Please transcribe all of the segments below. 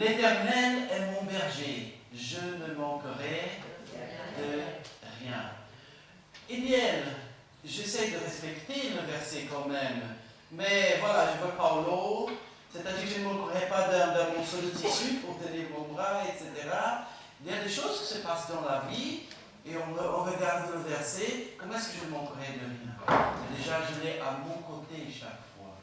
L'Éternel est mon berger, je ne manquerai de rien. Eh bien, j'essaie de respecter le verset quand même, mais voilà, je veux Paulo, c'est-à-dire que je ne manquerai pas d'un morceau de tissu pour tenir mon bras, etc. Il y a des choses qui se passent dans la vie, et on regarde le verset, comment est-ce que je ne manquerai de rien? Déjà, je l'ai à mon côté chaque fois.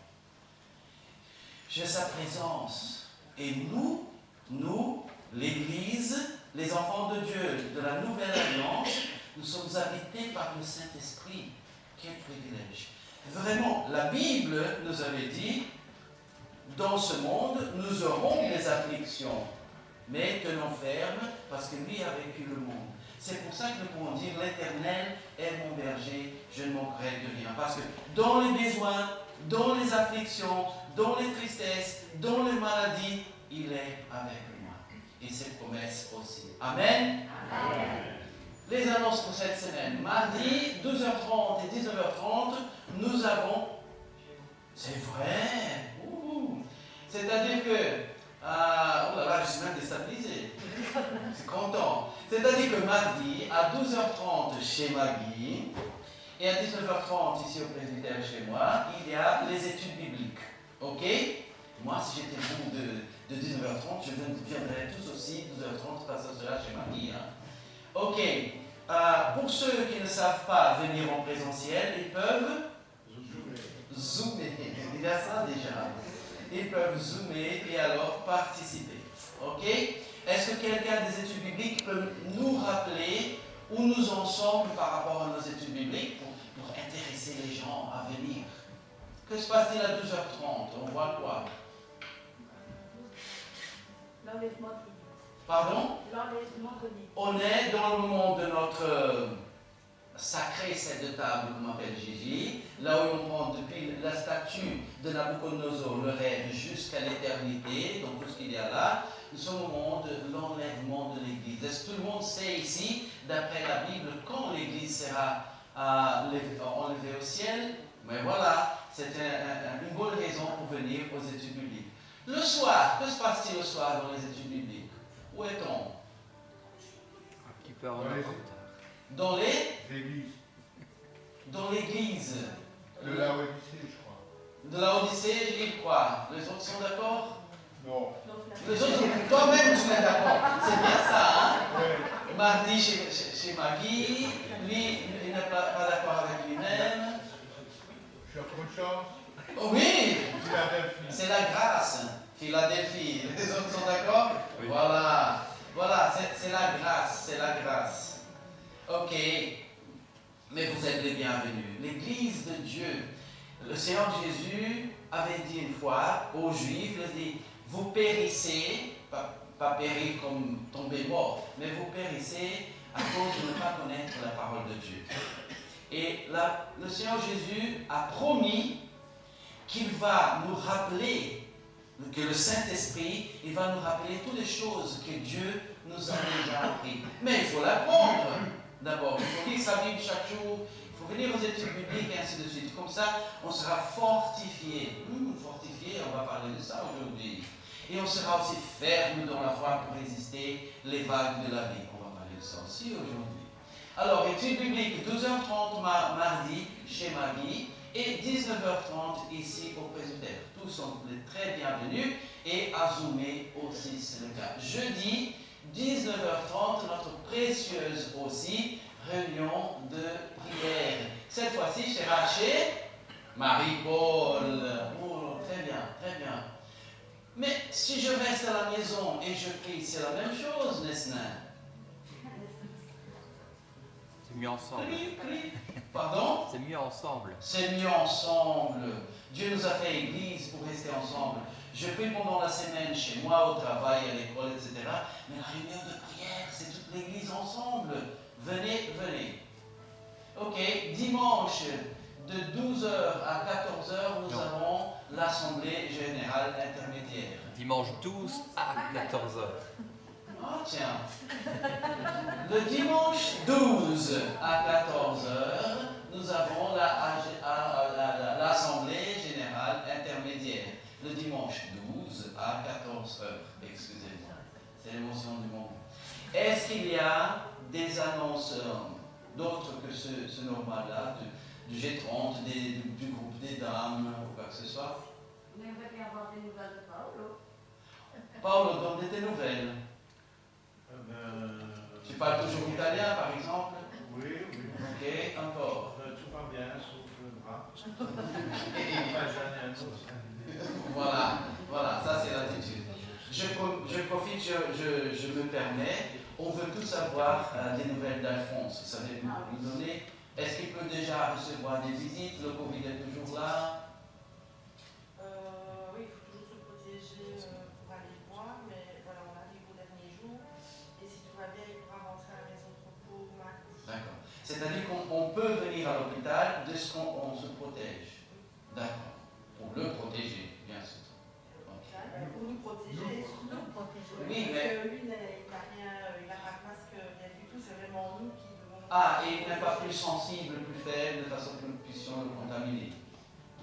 J'ai sa présence. Et nous, l'Église, les enfants de Dieu, de la Nouvelle Alliance, nous sommes habités par le Saint-Esprit. Quel privilège. Vraiment, la Bible nous avait dit, dans ce monde, nous aurons des afflictions, mais tenons ferme, parce que lui a vécu le monde. C'est pour ça que nous pouvons dire, l'Éternel est mon berger, je ne manquerai de rien. Parce que dans les besoins, dans les afflictions, dans les tristesses, dans les maladies, il est avec moi. Et ses promesses aussi. Amen. Amen. Les annonces pour cette semaine. Mardi, 12h30 et 19h30, nous avons... C'est vrai. C'est-à-dire que... oh là là, je suis même déstabilisé. Je suis content. C'est-à-dire que mardi, à 12h30 chez Maggie, et à 19h30 ici au presbytère chez moi, il y a les études bibliques. Ok? Moi, si j'étais vous de 19h30, je viendrais tous aussi 12h30 passer cela chez Maggie. Hein? Ok. Pour ceux qui ne savent pas venir en présentiel, ils peuvent zoomer. Il y a ça déjà. Ils peuvent zoomer et alors participer. Ok? Est-ce que quelqu'un des études bibliques peut nous rappeler où nous en sommes par rapport à nos études bibliques pour intéresser les gens à venir? Que se passe-t-il à 12h30? On voit quoi? L'enlèvement de l'Église. Pardon? L'enlèvement de l'Église. On est dans le moment de notre sacré set de table, comme appelle Gigi, là où on prend depuis la statue de Nabucodonosor, le rêve, jusqu'à l'éternité, donc tout ce qu'il y a là. Nous sommes au moment de l'enlèvement de l'Église. Est-ce que tout le monde sait ici, d'après la Bible, quand l'Église sera enlevée au ciel? Mais voilà, c'est une bonne raison pour venir aux études bibliques. Le soir, que se passe-t-il le soir dans les études bibliques? Où est-on? Un petit peu en retard. Dans les églises. Dans l'église. De la Odyssée, je crois. De la Odyssée, j'y crois. Les autres sont d'accord? Non. Les autres, toi-même, tu es d'accord. C'est bien ça, hein? Ouais. Mardi chez Maggie, lui, il n'est pas d'accord avec lui-même. Je suis à trop de chance. Oh oui! Philadelphie. C'est la grâce. Philadelphie. Les autres sont d'accord? Oui. Voilà. Voilà, c'est la grâce. C'est la grâce. Ok, mais vous êtes les bienvenus. L'Église de Dieu, le Seigneur Jésus avait dit une fois aux Juifs, il a dit, vous périssez, pas périr comme tomber mort, mais vous périssez à cause de ne pas connaître la parole de Dieu. Et là, le Seigneur Jésus a promis qu'il va nous rappeler, que le Saint-Esprit, il va nous rappeler toutes les choses que Dieu nous a déjà appris. Mais il faut l'apprendre. D'abord, il faut lire sa Bible chaque jour, il faut venir aux études bibliques et ainsi de suite. Comme ça, on sera fortifié. Fortifié, on va parler de ça aujourd'hui. Et on sera aussi ferme dans la foi pour résister les vagues de la vie. On va parler de ça aussi aujourd'hui. Alors, études bibliques, 12h30 mardi chez Maggie et 19h30 ici au presbytère. Tous sont très bienvenus et à zoomer aussi, c'est le cas. Jeudi, 19h30, notre précieuse aussi, réunion de prière. Cette fois-ci, chez Rachel, Marie-Paul. Oh, très bien, très bien. Mais si je reste à la maison et je prie, c'est la même chose, n'est-ce pas? C'est mieux ensemble. Pardon? C'est mieux ensemble. C'est mieux ensemble. Dieu nous a fait église pour rester ensemble. Je prie pendant la semaine chez moi, au travail, à l'école, etc. Mais la réunion de prière, c'est toute l'église ensemble. Venez, venez. Ok, dimanche, de 12h à 14h, nous avons l'Assemblée Générale Intermédiaire. Dimanche 12 à 14h. Ah tiens. Le dimanche 12 à 14h, nous avons l'Assemblée Générale Intermédiaire. Le dimanche 12 12 à 14 heures, excusez-moi. C'est l'émotion du moment. Est-ce qu'il y a des annonces d'autres que ce normal-là, du G30, du groupe des dames ou quoi que ce soit? On aimerait bien avoir des nouvelles de Paolo. Paolo, donne des nouvelles. Tu parles toujours italien, par exemple? Oui, oui. Ok, encore. Tout va bien, sauf le bras. Il va jamais un autre. Voilà, ça c'est l'attitude. Je profite, je me permets, on veut tous avoir des nouvelles d'Alphonse. Vous savez nous donner? Est-ce qu'il peut déjà recevoir des visites? Le Covid est toujours là? Oui, il faut toujours se protéger pour aller voir, mais voilà, on arrive au dernier jour. Et si tout va bien, il pourra rentrer à la maison de repos mardi. D'accord. C'est-à-dire qu'on peut venir à l'hôpital de ce qu'on se protège. D'accord. Pour le protéger, bien sûr. Pour nous protéger, surtout. Oui, Parce mais... que lui, il n'a pas de masque, rien du tout, c'est vraiment nous qui devons... Ah, et il n'est pas plus sensible, plus faible, de façon que nous puissions le contaminer?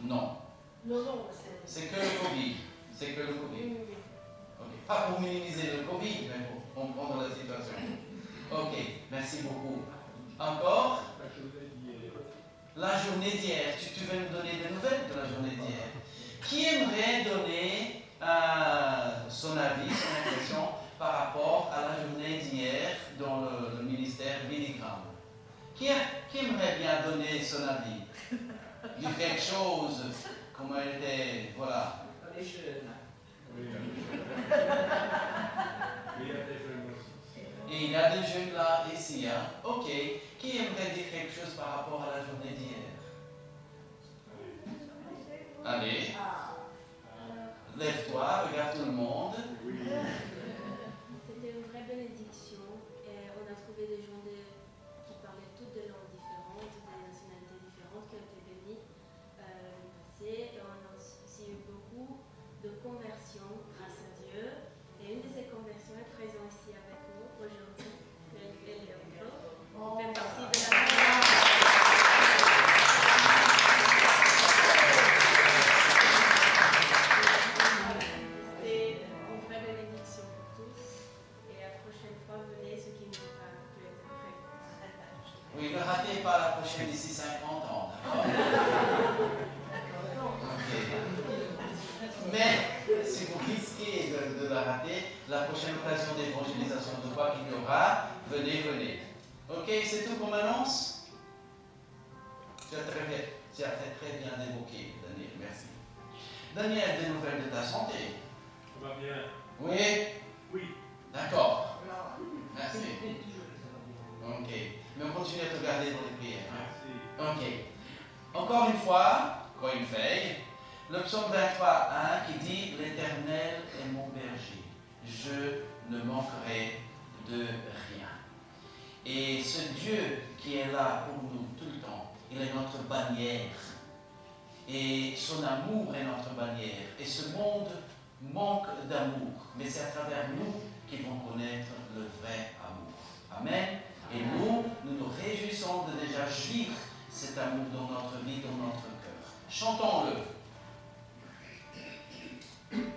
Non. Non, c'est que le Covid. C'est que le Covid. Oui, oui. Okay. Pas pour minimiser le Covid, mais pour comprendre la situation. Ok, merci beaucoup. Encore? La journée d'hier. Tu veux nous donner des nouvelles de la journée d'hier? Qui aimerait donner son avis, son impression par rapport à la journée d'hier dans le ministère Billy Graham? Qui aimerait bien donner son avis? Dire quelque chose, comment elle était, voilà. Les jeunes. Oui, il y a des jeunes aussi. Et il y a des jeunes là, ici, hein? Ok. Qui aimerait dire quelque chose par rapport à la journée d'hier? Allez. Lève-toi, regarde tout le monde. C'était une vraie bénédiction et on a trouvé des gens qui parlaient toutes des langues différentes, des nationalités différentes qui ont été bénies l'année passée. Et on a aussi eu beaucoup de conversions grâce à Dieu. Et une de ces conversions est présente ici avec nous aujourd'hui. Elle fait partie de la Oui, ne ratez pas la prochaine d'ici 50 ans, d'accord? Ok. Mais si vous risquez de la rater, la prochaine occasion d'évangélisation de quoi qu'il y aura, venez. Ok, c'est tout comme annonce? Tu as fait très bien d'évoquer, Daniel, merci. Daniel, des nouvelles de ta santé? Tout va bien. Oui? Oui. D'accord. Merci. Ok. Mais on continue à te garder dans les prières. Hein? Merci. Ok. Encore une fois, une feuille, le psaume 23:1 qui dit « L'Éternel est mon berger, je ne manquerai de rien ». Et ce Dieu qui est là pour nous tout le temps, il est notre bannière. Et son amour est notre bannière. Et ce monde manque d'amour. Mais c'est à travers nous qu'ils vont connaître le vrai amour. Amen. Et nous nous réjouissons de déjà vivre cet amour dans notre vie, dans notre cœur. Chantons-le. Amen.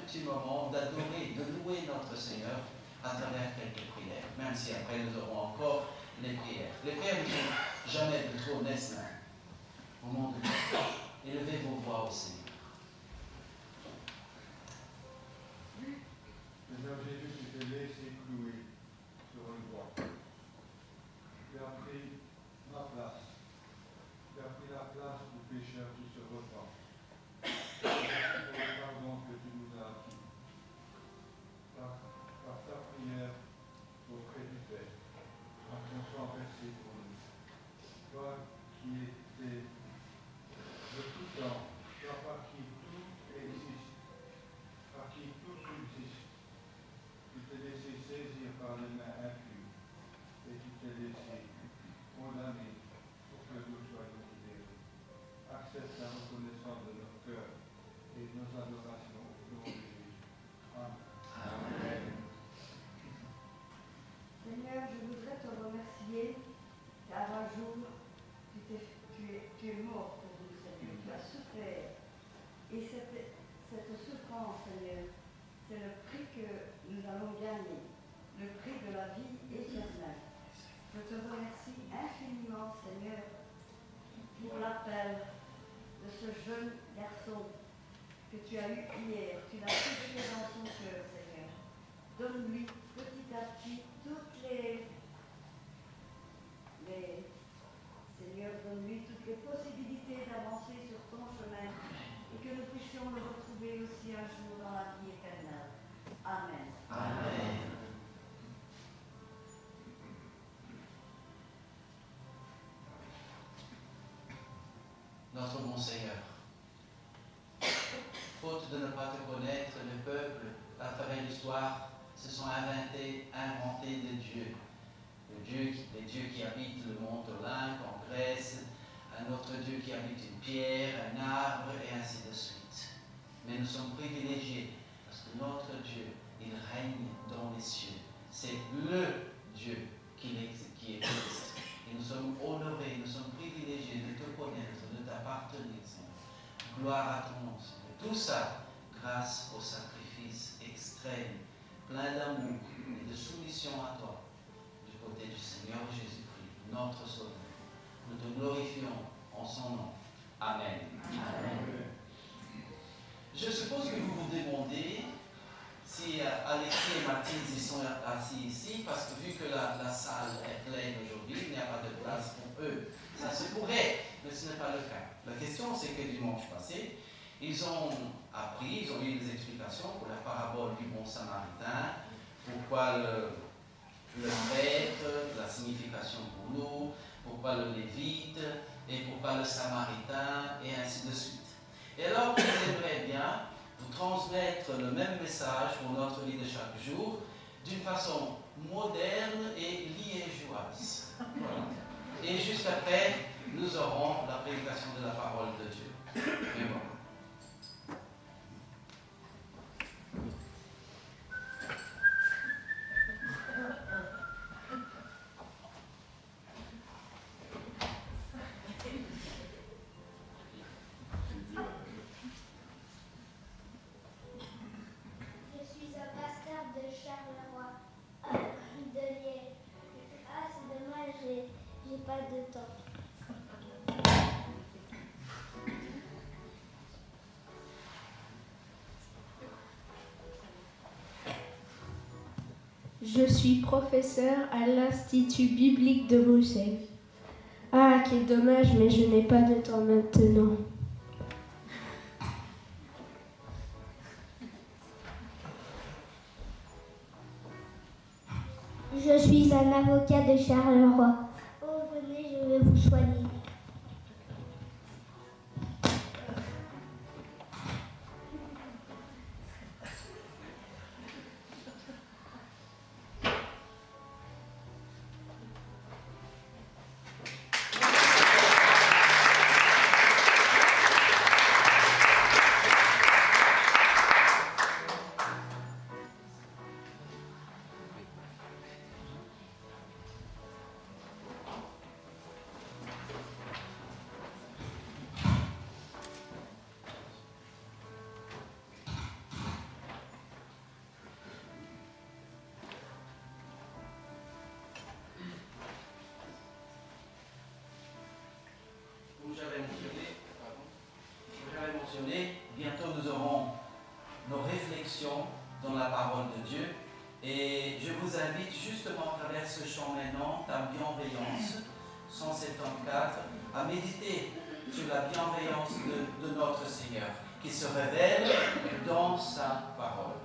petit moment d'adorer, de louer notre Seigneur à travers quelques prières, même si après nous aurons encore les prières. Les prières ne sont jamais de trop, n'est-ce pas? Au nom de Dieu, élevez vos voix au Seigneur. Seigneur Jésus, tu t'es laissé clouer sur une croix. Tu as pris ma place. Tu as pris la place du pécheur qui se repent. Merci pour le pardon que tu nous as acquis. Par ta prière auprès du Père, par ton sang versé pour nous. Toi qui étais de tout temps, toi par qui tout existe, par qui tout subsiste, tu t'es laissé saisir par les mains impies et tu t'es laissé condamner pour que nous soyons libérés. Accepte la reconnaissance de notre cœur et nos adorations au nom de Jésus. Amen. Amen. Seigneur, je voudrais te remercier car un jour, tu es mort pour nous, Seigneur. Tu as souffert. Et cette souffrance, Seigneur, c'est le prix que nous allons gagner, le prix de la vie éternelle. Je te remercie infiniment, Seigneur, pour l'appel de ce jeune garçon que tu as eu hier. Tu l'as touché dans son cœur, Seigneur. Donne-lui petit à petit toutes les Seigneur, donne-lui toutes les possibilités d'avancer sur ton chemin et que nous puissions le retrouver aussi un jour dans la vie éternelle. Amen. Amen. Notre bon Seigneur, faute de ne pas te connaître, les peuples, à travers l'histoire, se sont inventés de Dieu. Les dieux qui habitent le mont Olympe en Grèce, un autre Dieu qui habite une pierre, un arbre, et ainsi de suite. Mais nous sommes privilégiés, parce que notre Dieu, il règne dans les cieux. C'est le Dieu qui existe. Et nous sommes honorés, nous sommes privilégiés de te connaître, de t'appartenir, Seigneur. Gloire à ton nom, Seigneur. Tout ça grâce au sacrifice extrême, plein d'amour et de soumission à toi, du côté du Seigneur Jésus-Christ, notre Sauveur. Nous te glorifions en son nom. Amen. Amen. Je suppose que vous vous demandez si Alexis et Mathilde ils sont assis ici, parce que vu que la salle est pleine aujourd'hui, il n'y a pas de place pour eux. Ça se pourrait, mais ce n'est pas le cas. La question, c'est que dimanche passé, ils ont appris, ils ont eu des explications pour la parabole du bon samaritain, pourquoi le prêtre, la signification pour nous, pourquoi le lévite, et pourquoi le samaritain, et ainsi de suite. Et alors, j'aimerais bien vous transmettre le même message pour notre vie de chaque jour, d'une façon moderne et liégeoise. Voilà. Et juste après, nous aurons la prédication de la parole de Dieu. Et voilà. Je suis professeur à l'Institut biblique de Bruxelles. Ah, quel dommage, mais je n'ai pas de temps maintenant. Je suis un avocat de Charleroi. Oh, venez, je vais vous soigner. mentionné, bientôt nous aurons nos réflexions dans la parole de Dieu. Et je vous invite justement à travers ce chant maintenant, ta bienveillance, 174, à méditer sur la bienveillance de notre Seigneur, qui se révèle dans sa parole.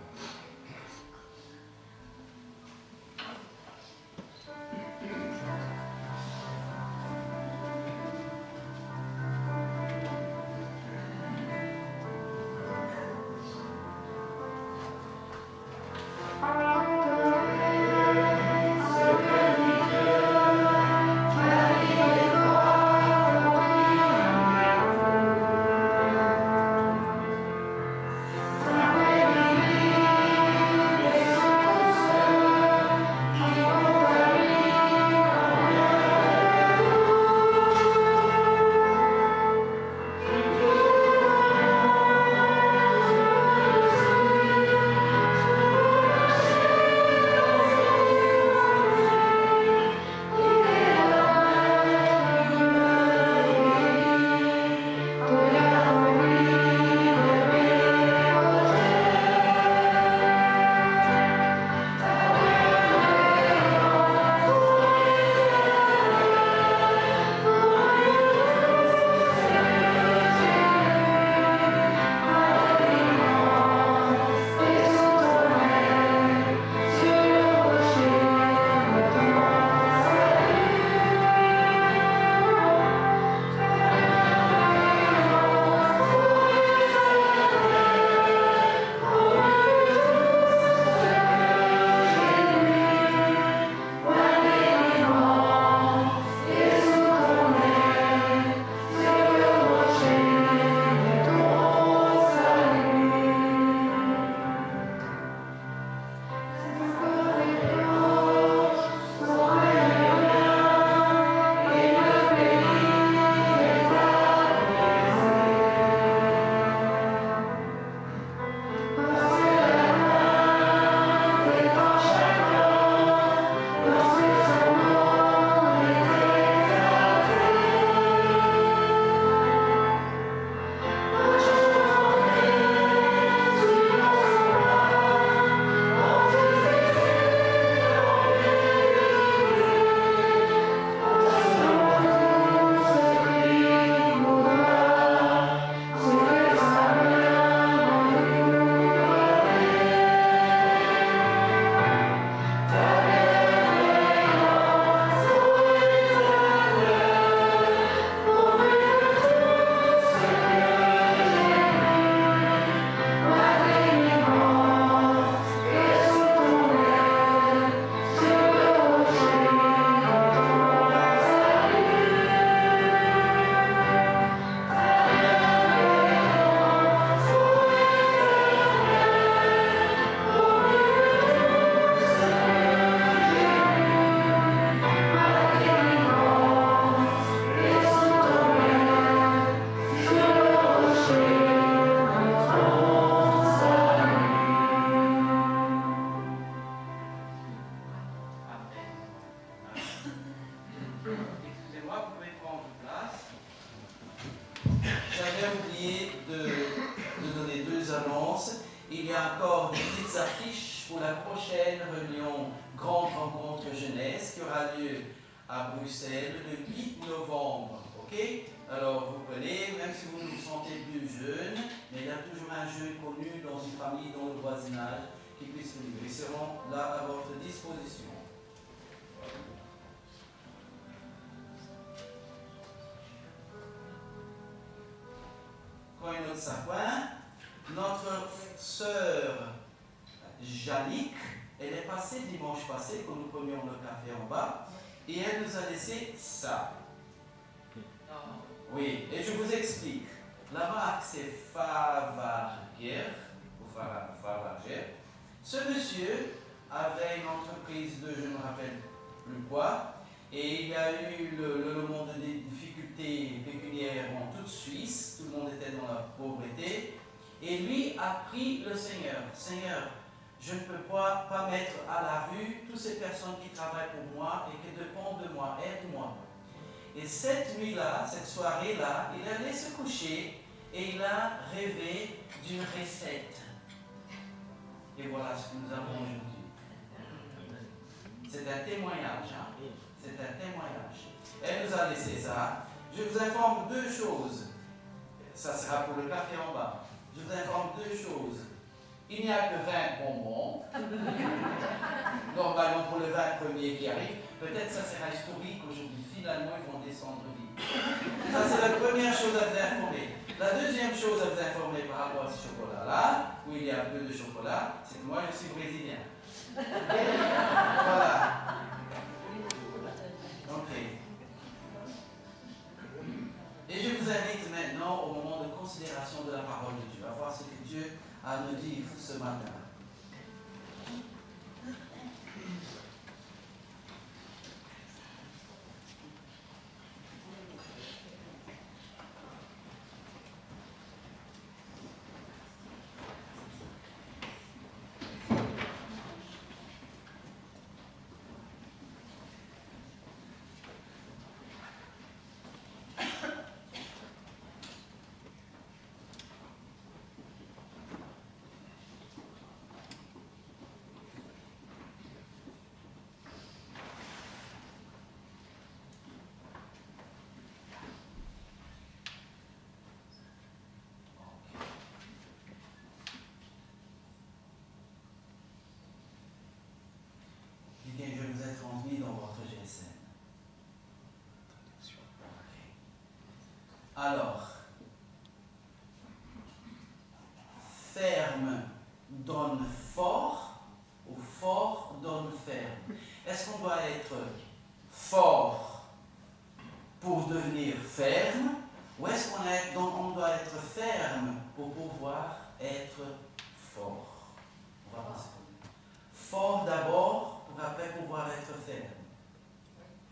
Excusez-moi, vous pouvez prendre place. J'avais oublié de donner deux annonces. Il y a encore des petites affiches pour la prochaine réunion Grande Rencontre Jeunesse qui aura lieu à Bruxelles le 8 novembre. Ok? Alors vous prenez, même si vous vous sentez plus jeune, mais il y a toujours un jeune connu dans une famille, dans le voisinage, qui puisse venir. Ils seront là à votre disposition. Quand une autre sapin, notre sœur Janique, elle est passée dimanche passé, quand nous prenions le café en bas, et elle nous a laissé ça. Oui, et je vous explique. La marque, c'est Favarger, ou Favarger. Ce monsieur avait une entreprise de, je ne me rappelle plus quoi, et il y a eu le monde des difficultés pécuniaires en toute Suisse, tout le monde était dans la pauvreté, et lui a pris le Seigneur. Seigneur, je ne peux pas mettre à la rue toutes ces personnes qui travaillent pour moi et qui dépendent de moi, aide-moi. Et cette nuit-là, cette soirée-là, il allait se coucher et il a rêvé d'une recette. Et voilà ce que nous avons aujourd'hui. C'est un témoignage. Hein? C'est un témoignage. Elle nous a laissé ça. Je vous informe deux choses. Ça sera pour le café en bas. Je vous informe deux choses. Il n'y a que 20 bonbons. Normalement pour le 20 premier qui arrive. Peut-être ça sera historique aujourd'hui. Finalement, ils vont descendre vite. Ça, c'est la première chose à vous informer. La deuxième chose à vous informer par rapport à ce chocolat-là, où il y a un peu de chocolat, c'est que moi, je suis brésilien. Voilà. Ok. Et je vous invite maintenant au moment de considération de la parole de Dieu, à voir ce que Dieu a nous dit ce matin. Je vous ai transmis dans votre GSM. Okay. Alors, ferme donne fort ou fort donne ferme? Est-ce qu'on doit être fort pour devenir ferme ou est-ce qu'on doit être ferme pour pouvoir être fort? On va passer. Fort d'abord pour après pouvoir être ferme.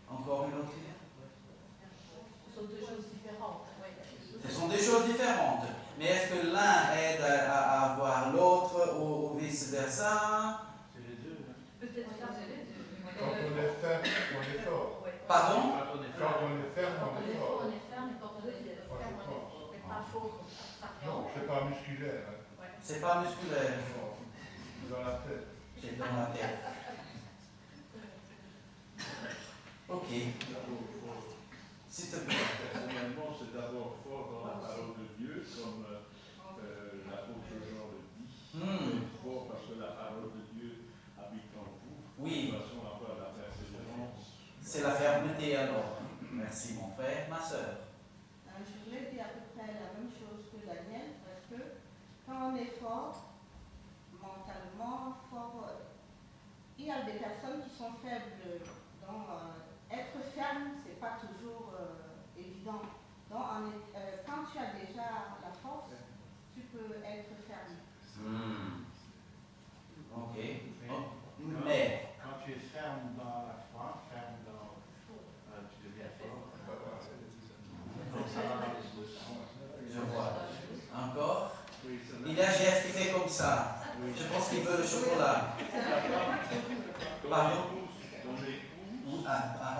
Encore une autre idée? Ce sont deux choses différentes. Ce sont des choses différentes. Mais est-ce que l'un aide à avoir l'autre ou vice-versa? C'est les deux. Hein. Peut-être que c'est les deux. Quand on est ferme, on est fort. Pardon? Quand on est Quand on est ferme, on est fort. On est ferme et quand on est ferme, on est fort. Mais pas fort. Non, c'est pas musculaire. Hein. C'est pas musculaire. C'est dans la tête. C'est dans la tête. Ok. S'il te plaît. Personnellement, c'est d'abord fort dans la parole de Dieu, comme l'apôtre Jean le dit. Fort parce que la parole de Dieu habite en vous. Oui. De façon à avoir la persévérance. C'est la fermeté alors. Merci mon frère, ma soeur. Je voulais dire à peu près la même chose que Daniel, parce que quand on est fort, mentalement fort, il y a des personnes qui sont faibles. Donc, être ferme, c'est pas toujours évident. Donc, quand tu as déjà la force, tu peux être ferme. Ok. Oh. Mais. Quand tu es ferme dans la foi, ferme dans. Tu deviens fort. Donc ça va dans les deux sens. Je vois. Encore. Oui, Il y a Jeff qui fait comme ça. Je pense qu'il veut le chocolat. Pardon?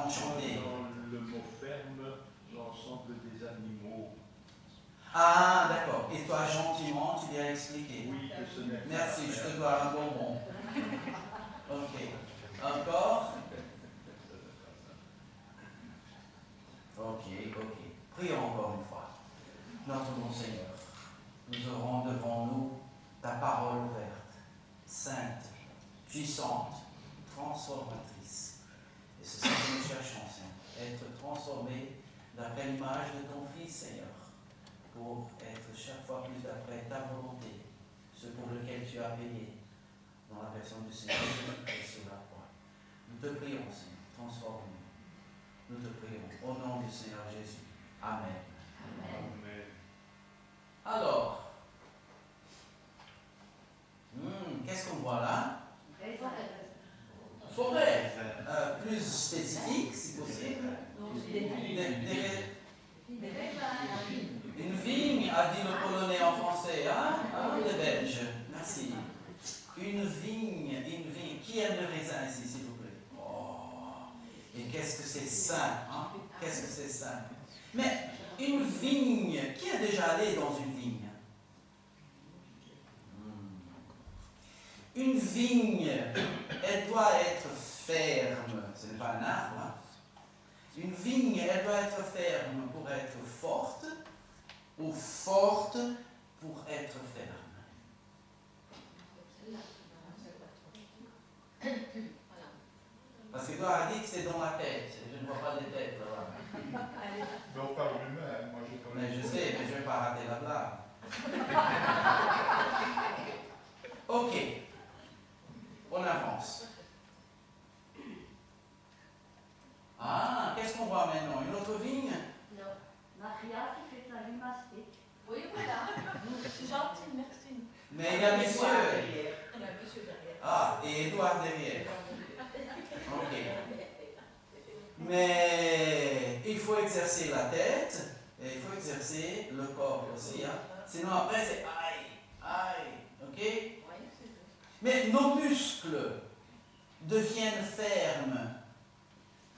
Enchanté. Dans le mot ferme, l'ensemble des animaux. Ah, d'accord. Et toi, gentiment, tu viens expliquer. Oui, que ce n'est pas. Merci, je te dois un bonbon. Ok. Encore? Ok. Prions encore une fois. Notre bon Seigneur, nous aurons devant nous ta parole ouverte, sainte, puissante, transformatrice. Et c'est ça que nous cherchons, Seigneur, être transformés d'après l'image de ton Fils, Seigneur, pour être chaque fois plus d'après ta volonté, ce pour lequel tu as payé dans la personne du Seigneur et sur la croix. Nous te prions, Seigneur, transforme-nous. Nous te prions au nom du Seigneur Jésus. Amen. Amen. Alors, qu'est-ce qu'on voit là? Forêt. Plus spécifique, si possible. Une vigne, a dit le Polonais en français, hein? Les Belges. Merci. Une vigne. Qui aime le raisin ici, s'il vous plaît? Oh. Et qu'est-ce que c'est sain, hein? Qu'est-ce que c'est sain? Mais une vigne, qui est déjà allé dans une vigne? Une vigne, elle doit être ferme. Ce n'est pas un arbre. Hein. Une vigne, elle doit être ferme pour être forte ou forte pour être ferme. Parce que toi, a dit que c'est dans la tête. Je ne vois pas les têtes là-bas. Mais on parle d'humain, hein. Moi j'ai pas. Mais je sais, mais je ne vais pas rater la blague. Ok. On avance. Ah, qu'est-ce qu'on voit maintenant? Une autre vigne? Non. Maria qui fait sa gymnastique. Oui, voilà. C'est gentil, merci. Mais il y a messieurs. Il y a monsieur derrière. Ah, et Édouard derrière. Ok. Mais il faut exercer la tête et il faut exercer le corps aussi. Hein. Sinon après c'est aïe, aïe. Ok? Mais nos muscles deviennent fermes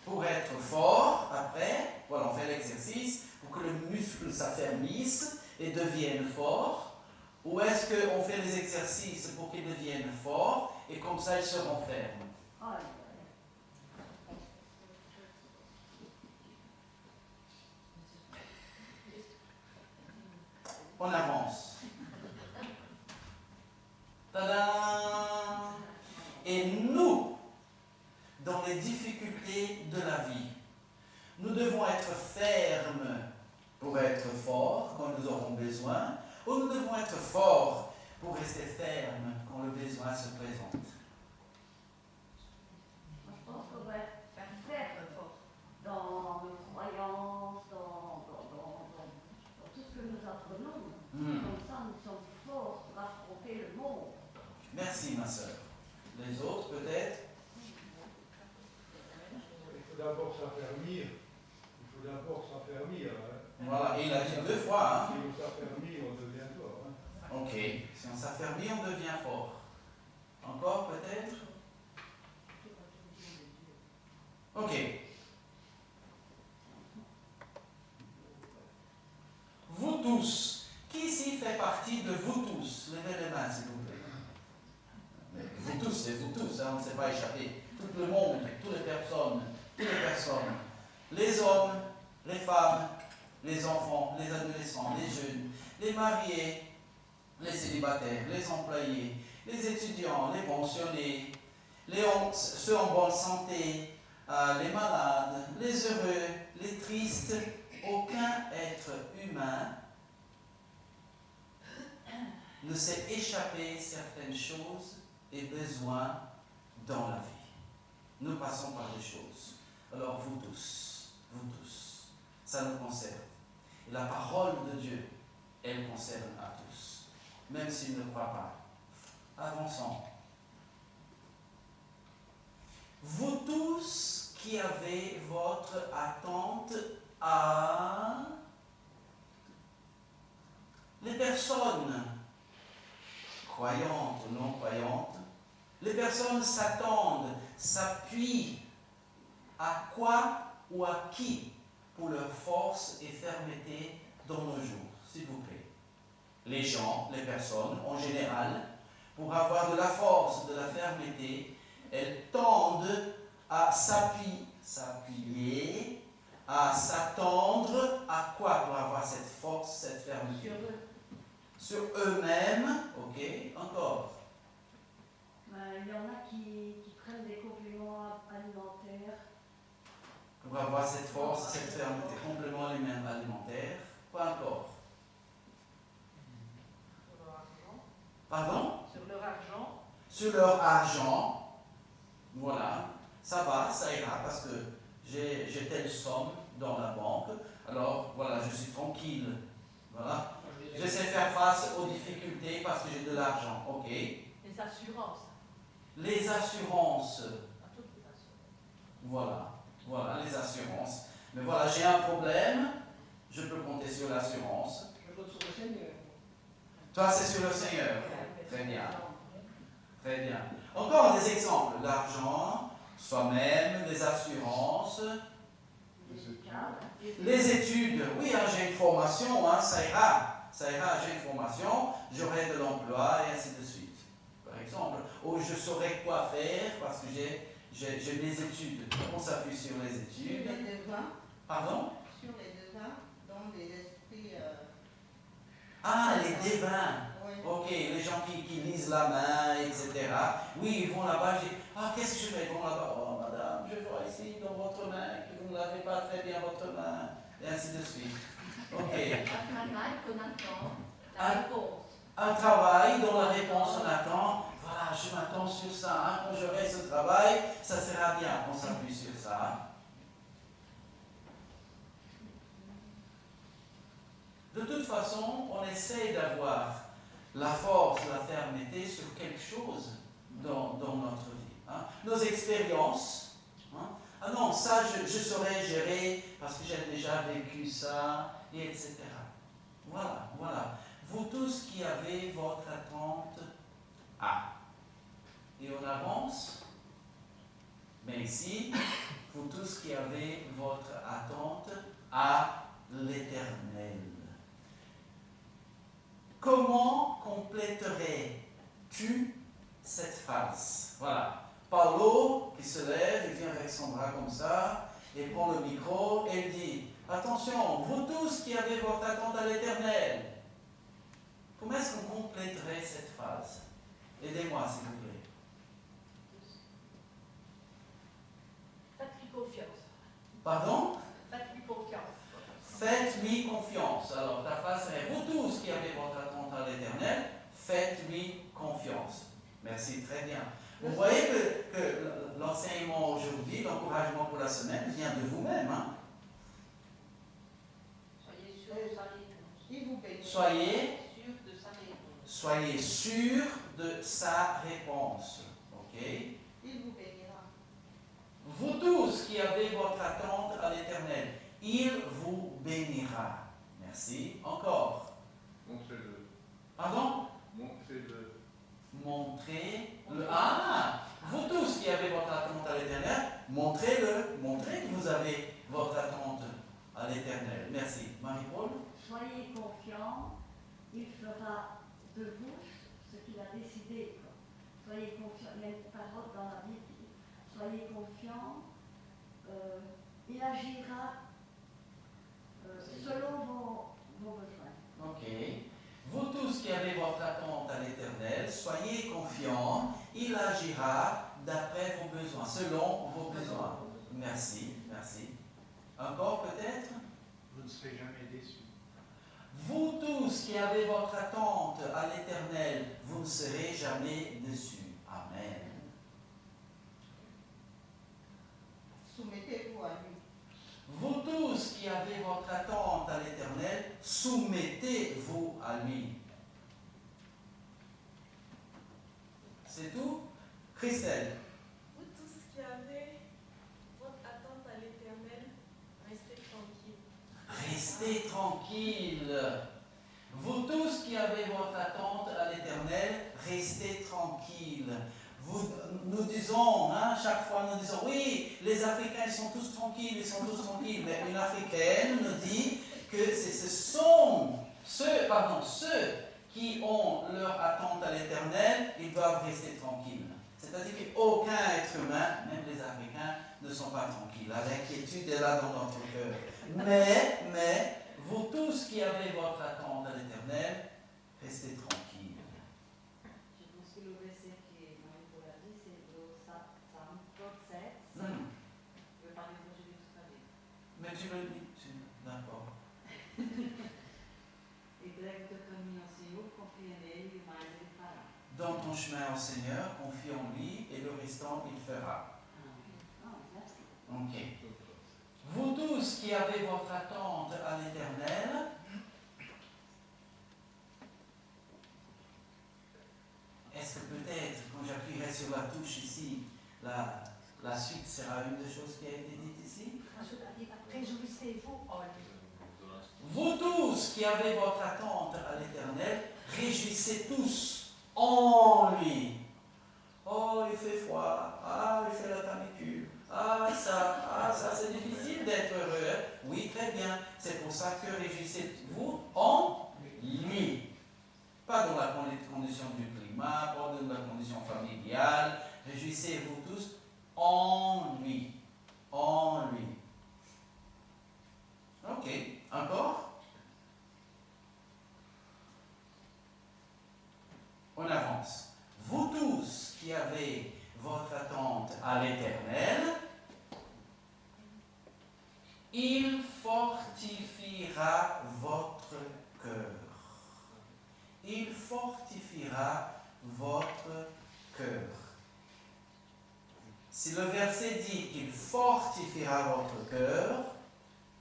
pour être forts après. Voilà, on fait l'exercice pour que le muscle s'affermisse et devienne fort. Ou est-ce qu'on fait les exercices pour qu'ils deviennent forts et comme ça ils seront fermes? On avance. Tadam! Et nous, dans les difficultés de la vie, nous devons être fermes pour être forts quand nous aurons besoin, ou nous devons être forts pour rester fermes quand le besoin se présente. Moi, je pense qu'on va faire fort dans nos croyances, dans tout ce que nous apprenons. Comme ça, nous sommes forts pour affronter le monde. Merci, ma sœur. Les autres, peut-être? Il faut d'abord s'affermir. Hein. Voilà, et il a dit 2 fois. Hein? Si on s'affermit, on devient fort. Hein. Ok, si on s'affermit, on devient fort. Encore, peut-être? Ok. Vous tous, qui ici fait partie de vous tous? Levez les mains, s'il vous plaît. Mais vous tous, c'est vous tous, hein, on ne s'est pas échappé. Tout le monde, toutes les personnes. Les hommes, les femmes, les enfants, les adolescents, les jeunes, les mariés, les célibataires, les employés, les étudiants, les pensionnés, ceux en bonne santé, les malades, les heureux, les tristes. Aucun être humain ne s'est échappé certaines choses et besoins dans la vie. Nous passons par des choses. Alors vous tous, ça nous concerne. Et la parole de Dieu, elle concerne à tous, même s'ils ne croient pas. Avançons. Vous tous qui avez votre attente à les personnes croyantes ou non croyantes, les personnes s'attendent, s'appuient à quoi ou à qui pour leur force et fermeté dans nos jours, s'il vous plaît. Les gens, les personnes en général, pour avoir de la force, de la fermeté, elles tendent à s'appuyer, à s'attendre à quoi pour avoir cette force, cette fermeté? Sur eux-mêmes, ok, encore. Il y en a qui prennent des compléments alimentaires. Pour avoir cette force, cette fermeté, compléments alimentaires, quoi encore? Sur leur argent. Pardon? Sur leur argent. Sur leur argent, voilà, ça va, ça ira, parce que j'ai telle somme dans la banque, alors voilà, je suis tranquille, voilà. Je sais faire face aux difficultés parce que j'ai de l'argent, ok. Les assurances. Les assurances, À toutes les assurances. voilà, les assurances. Mais voilà, j'ai un problème, je peux compter sur l'assurance. Je compte sur le Seigneur. Toi, c'est sur le Seigneur. Très bien. Très bien. Encore des exemples. L'argent, soi-même, les assurances, les études. Oui, hein, j'ai une formation, hein, ça ira. Ça ira, j'ai une formation, j'aurai de l'emploi et ainsi de suite. par exemple. Ou je saurais quoi faire parce que j'ai des études. On s'appuie sur les études. Sur les devins. Pardon? Sur les devins, dans les esprits. Ah, les devins. Oui. Ok, les gens qui lisent la main, etc. Oui, ils vont là-bas, je dis, ah, qu'est-ce que je fais? Ils vont là-bas, oh madame, je vois ici dans votre main que vous ne lavez pas très bien votre main, et ainsi de suite. Ok. Un travail qu'on attend la Ah. réponse. Un travail dont la réponse on attend, voilà, je m'attends sur ça, hein, quand j'aurai ce travail, ça sera bien, on s'appuie sur ça. De toute façon, on essaie d'avoir la force, la fermeté sur quelque chose dans notre vie. Hein. Nos expériences, hein. Ah non, ça je saurais gérer parce que j'ai déjà vécu ça, et etc. Voilà, voilà. Vous tous qui avez votre attente A. Et on avance. Mais ici, vous tous qui avez votre attente à l'Éternel. Comment compléterais-tu cette phrase? Voilà. Paulo qui se lève, il vient avec son bras comme ça, et prend le micro, et il dit, attention, vous tous qui avez votre attente à l'Éternel. Comment est-ce qu'on compléterait cette phrase? Aidez-moi, s'il vous plaît. Faites-lui confiance. Pardon? Faites-lui confiance. Faites-lui confiance. Alors, ta phrase serait, vous tous qui avez votre attente à l'Éternel, faites-lui confiance. Merci, très bien. Vous voyez que l'enseignement aujourd'hui, l'encouragement pour la semaine vient de vous-même. Hein? Soyez sûr de sa réponse. Il vous bénit. Soyez Sûr de sa réponse. Soyez sûr de sa réponse. Ok? Il vous bénira. Vous tous qui avez votre attente à l'Éternel, il vous bénira. Merci. Encore. Montrez-le. Pardon? Montrez-le. Montrez-le. Ah! Vous tous qui avez votre attente à l'Éternel, montrez-le. Montrez que vous avez votre attente à l'Éternel. Merci. Marie-Paul? Soyez confiants, il fera de vous ce qu'il a décidé. Quoi. Soyez confiants, il y a une parole dans la Bible. Soyez confiants, il agira selon vos besoins. Ok. Vous tous qui avez votre attente à l'Éternel, soyez confiants, il agira d'après vos besoins, selon vos besoins. Merci, merci. Encore peut-être? Vous ne serez jamais déçus. Vous tous qui avez votre attente à l'Éternel, vous ne serez jamais déçus. Amen. Soumettez-vous à lui. Vous tous qui avez votre attente à l'Éternel, soumettez-vous à lui. C'est tout? Christelle? Vous tous qui avez votre attente à l'Éternel, restez tranquilles. Restez tranquille. Vous tous qui avez votre attente à l'Éternel, restez tranquille. Nous disons, hein, chaque fois nous disons, oui, les Africains ils sont tous tranquilles, mais une Africaine nous dit que ce sont ceux qui ont leur attente à l'Éternel, ils doivent rester tranquilles. C'est-à-dire qu'aucun être humain, même les Africains, ne sont pas tranquilles. L'inquiétude est là dans notre cœur. Mais, vous tous qui avez votre attente à l'Éternel, restez tranquilles. Je pense que le verset qui Marie-Paul a dit, c'est le Psaume 37, 5. Je vais parler de Jésus tout à l'heure. Mais tu le dis, d'accord. Et deve teu caminho ao Senhor, confia nele e mais ele fará. Dans ton chemin au Seigneur, confie en lui et le restant il fera. Ok. Vous tous qui avez votre attente à l'Éternel, est-ce que peut-être, quand j'appuierai sur la touche ici, la suite sera une des choses qui a été dite ici? Réjouissez-vous en lui. Vous tous qui avez votre attente à l'Éternel, réjouissez tous en lui. Oh, il fait froid. Ah, il fait la canicule. Ah, ça, c'est difficile d'être heureux. Oui, très bien. C'est pour ça que réjouissez-vous en lui. Pas dans la condition du climat, pas dans la condition fortifiera votre cœur. Si le verset dit qu'il fortifiera votre cœur,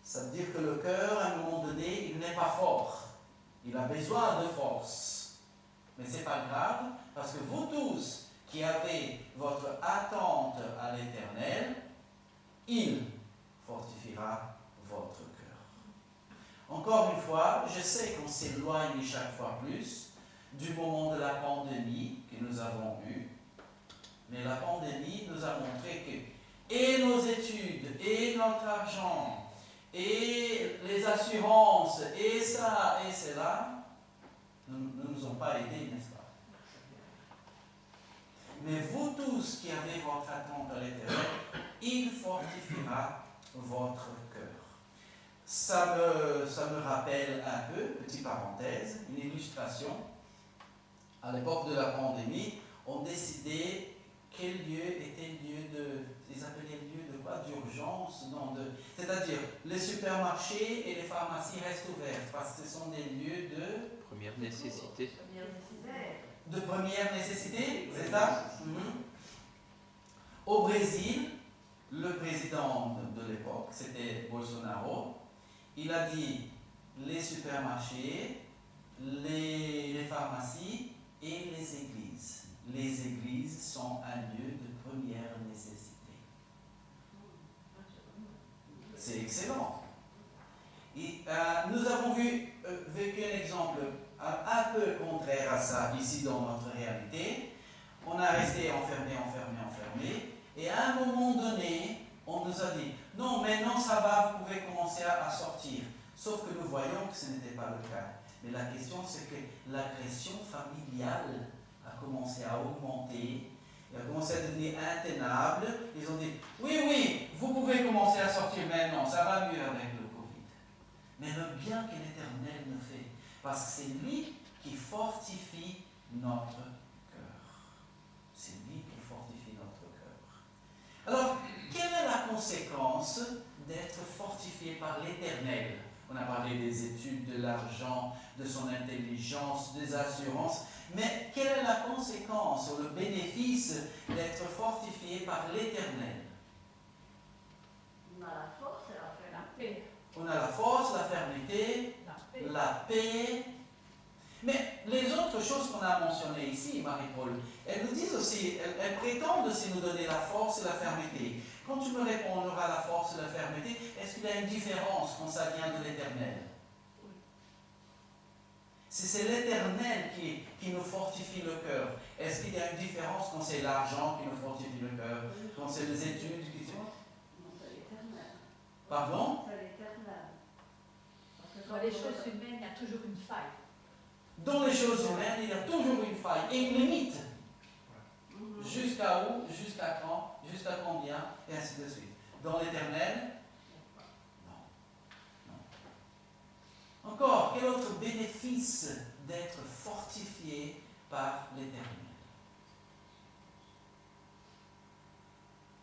ça veut dire que le cœur, à un moment donné, il n'est pas fort. Il a besoin de force. Mais ce n'est pas grave, parce que vous tous qui avez votre attente à l'Éternel, il fortifiera votre cœur. Encore une fois, je sais qu'on s'éloigne chaque fois plus du moment de la pandémie que nous avons eue, mais la pandémie nous a montré que et nos études, et notre argent, et les assurances, et ça, et cela, ne nous ont pas aidés, n'est-ce pas? Mais vous tous qui avez votre attente à l'Éternel, il fortifiera votre cœur. Ça me rappelle un peu, petite parenthèse, une illustration. À l'époque de la pandémie, on décidait quel lieu était le lieu de... Ils appelaient le lieu de quoi? D'urgence? Non, c'est-à-dire, les supermarchés et les pharmacies restent ouverts parce que ce sont des lieux de... Première nécessité. De première nécessité, c'est ça? Au Brésil, le président de l'époque, c'était Bolsonaro, il a dit les supermarchés, les pharmacies et les églises. Les églises sont un lieu de première nécessité. C'est excellent. Et, nous avons vécu un exemple un peu contraire à ça ici dans notre réalité. On a resté enfermé. Et à un moment donné, on nous a dit, non, maintenant ça va, vous pouvez commencer à sortir. Sauf que nous voyons que ce n'était pas le cas. Mais la question, c'est que l'agression familiale a commencé à augmenter, et a commencé à devenir intenable. Ils ont dit, oui, vous pouvez commencer à sortir maintenant, ça va mieux avec le Covid. Mais le bien que l'Éternel nous fait, parce que c'est lui qui fortifie notre cœur. C'est lui qui fortifie notre cœur. Alors, quelle est la conséquence d'être fortifié par l'Éternel? On a parlé des études, de l'argent, de son intelligence, des assurances. Mais quelle est la conséquence ou le bénéfice d'être fortifié par l'Éternel? On a la force et la paix. On a la force, la fermeté, la paix. Mais les autres choses qu'on a mentionnées ici, Marie-Paul, elles nous disent aussi, elles prétendent aussi nous donner la force et la fermeté. Quand tu me réponds, on aura la force et la fermeté, est-ce qu'il y a une différence quand ça vient de l'Éternel? Si c'est l'Éternel qui nous fortifie le cœur, est-ce qu'il y a une différence quand c'est l'argent qui nous fortifie le cœur? Quand c'est les études qui sont... Non, c'est l'Éternel. Pardon? C'est l'Éternel. Dans les choses humaines, il y a toujours une faille. Dans les choses humaines, il y a toujours une faille et une limite. Jusqu'à où? Jusqu'à quand? Jusqu'à combien? Et ainsi de suite. Dans l'Éternel? Non. Encore, quel autre bénéfice d'être fortifié par l'Éternel?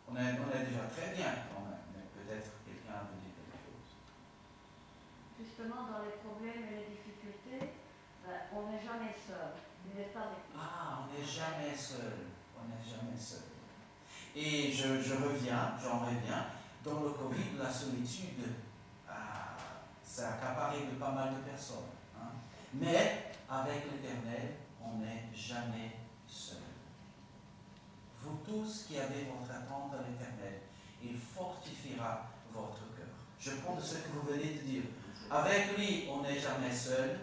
On est déjà très bien quand même, mais peut-être quelqu'un veut dire quelque chose. Justement, dans les problèmes et les difficultés, on n'est jamais seul. Il n'est pas avec nous. Ah, on n'est jamais seul. On n'est jamais seul. Et j'en reviens, dans le Covid, la solitude, ça a accaparé de pas mal de personnes. Hein. Mais avec l'Éternel, on n'est jamais seul. Vous tous qui avez votre attente à l'Éternel, il fortifiera votre cœur. Je prends de ce que vous venez de dire. Avec lui, on n'est jamais seul.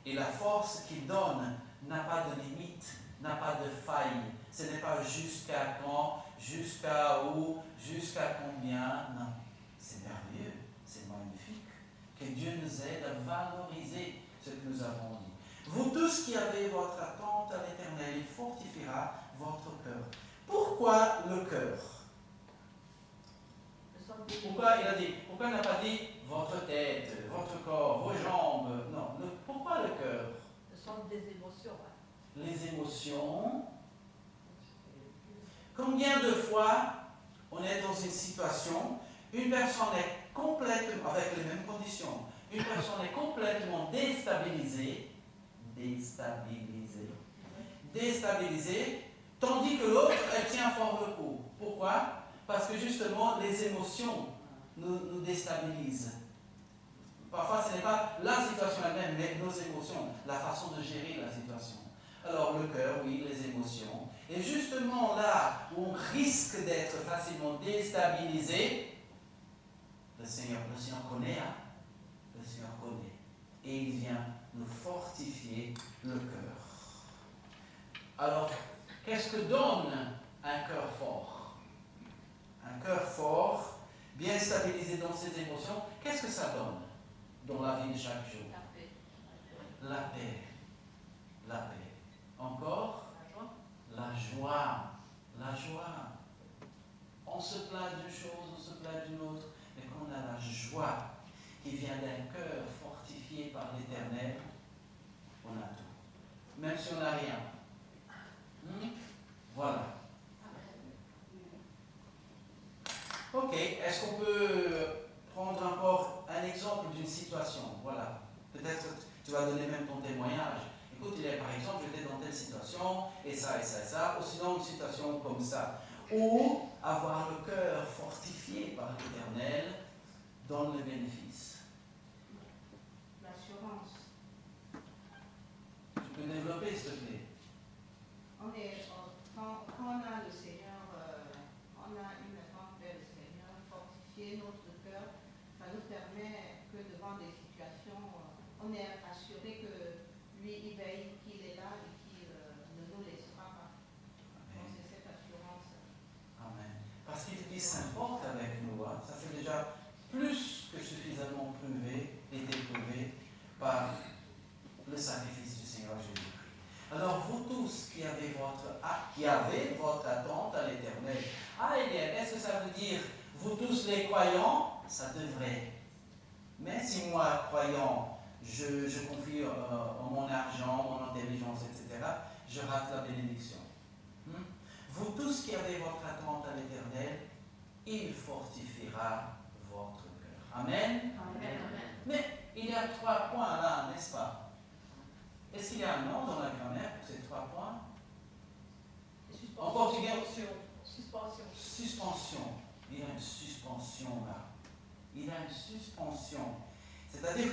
Et la force qu'il donne n'a pas de limite, n'a pas de faille. Ce n'est pas jusqu'à quand, jusqu'à où, jusqu'à combien. Non, c'est merveilleux, c'est magnifique. Que Dieu nous aide à valoriser ce que nous avons dit. Vous tous qui avez votre attente à l'Éternel, il fortifiera votre cœur. Pourquoi le cœur? Pourquoi il n'a pas dit votre tête, votre corps, vos jambes? Non, pourquoi le cœur? Ce sont des émotions. Les émotions. Combien de fois on est dans une situation, une personne est complètement, avec les mêmes conditions, une personne est complètement déstabilisée, déstabilisée. Déstabilisée, tandis que l'autre, elle tient fort le coup. Pourquoi? Parce que justement, les émotions nous déstabilisent. Parfois, ce n'est pas la situation elle-même, mais nos émotions, la façon de gérer la situation. Alors, le cœur, oui, les émotions. Et justement, là où on risque d'être facilement déstabilisé, le Seigneur connaît, hein? Le Seigneur connaît. Et il vient nous fortifier le cœur. Alors, qu'est-ce que donne un cœur fort? Un cœur fort, bien stabilisé dans ses émotions, qu'est-ce que ça donne dans la vie de chaque jour? La paix. La paix. La paix. Encore? La joie. La joie. On se plaint d'une chose, on se plaint d'une autre, mais quand on a la joie qui vient d'un cœur fortifié par l'Éternel, on a tout. Même si on n'a rien. Voilà. Ok, est-ce qu'on peut prendre encore un exemple d'une situation? Voilà. Peut-être tu vas donner même ton témoignage. Écoute, par exemple, j'étais dans telle situation, et ça, et ça, et ça, ou sinon une situation comme ça. Ou avoir le cœur fortifié par l'Éternel donne le bénéfice. L'assurance. Tu peux développer, s'il te plaît? Quand on a le Seigneur, on a une attente vers le Seigneur, fortifier notre cœur, ça nous permet que devant des situations, on est assuré que lui, il veille, qu'il est là et qu'il ne nous laissera pas. Donc c'est cette assurance. Amen. Parce qu'il s'importe avec nous. Hein. Ça c'est déjà plus que suffisamment éprouvé par le sacrifice du Seigneur Jésus-Christ. Alors vous tous qui avez votre attente à l'Éternel, est-ce que ça veut dire vous tous les croyants? Ça devrait. Mais si moi, croyant, je confie en mon argent, mon intelligence, etc., je rate la bénédiction. Vous tous qui avez votre attente à l'Éternel, il fortifiera votre cœur. Amen. Amen. Mais il y a 3 points là, n'est-ce pas? Est-ce qu'il y a un nom dans la grammaire pour ces 3 points? En portugais, suspension. Il y a une suspension là. Il y a une suspension. C'est-à-dire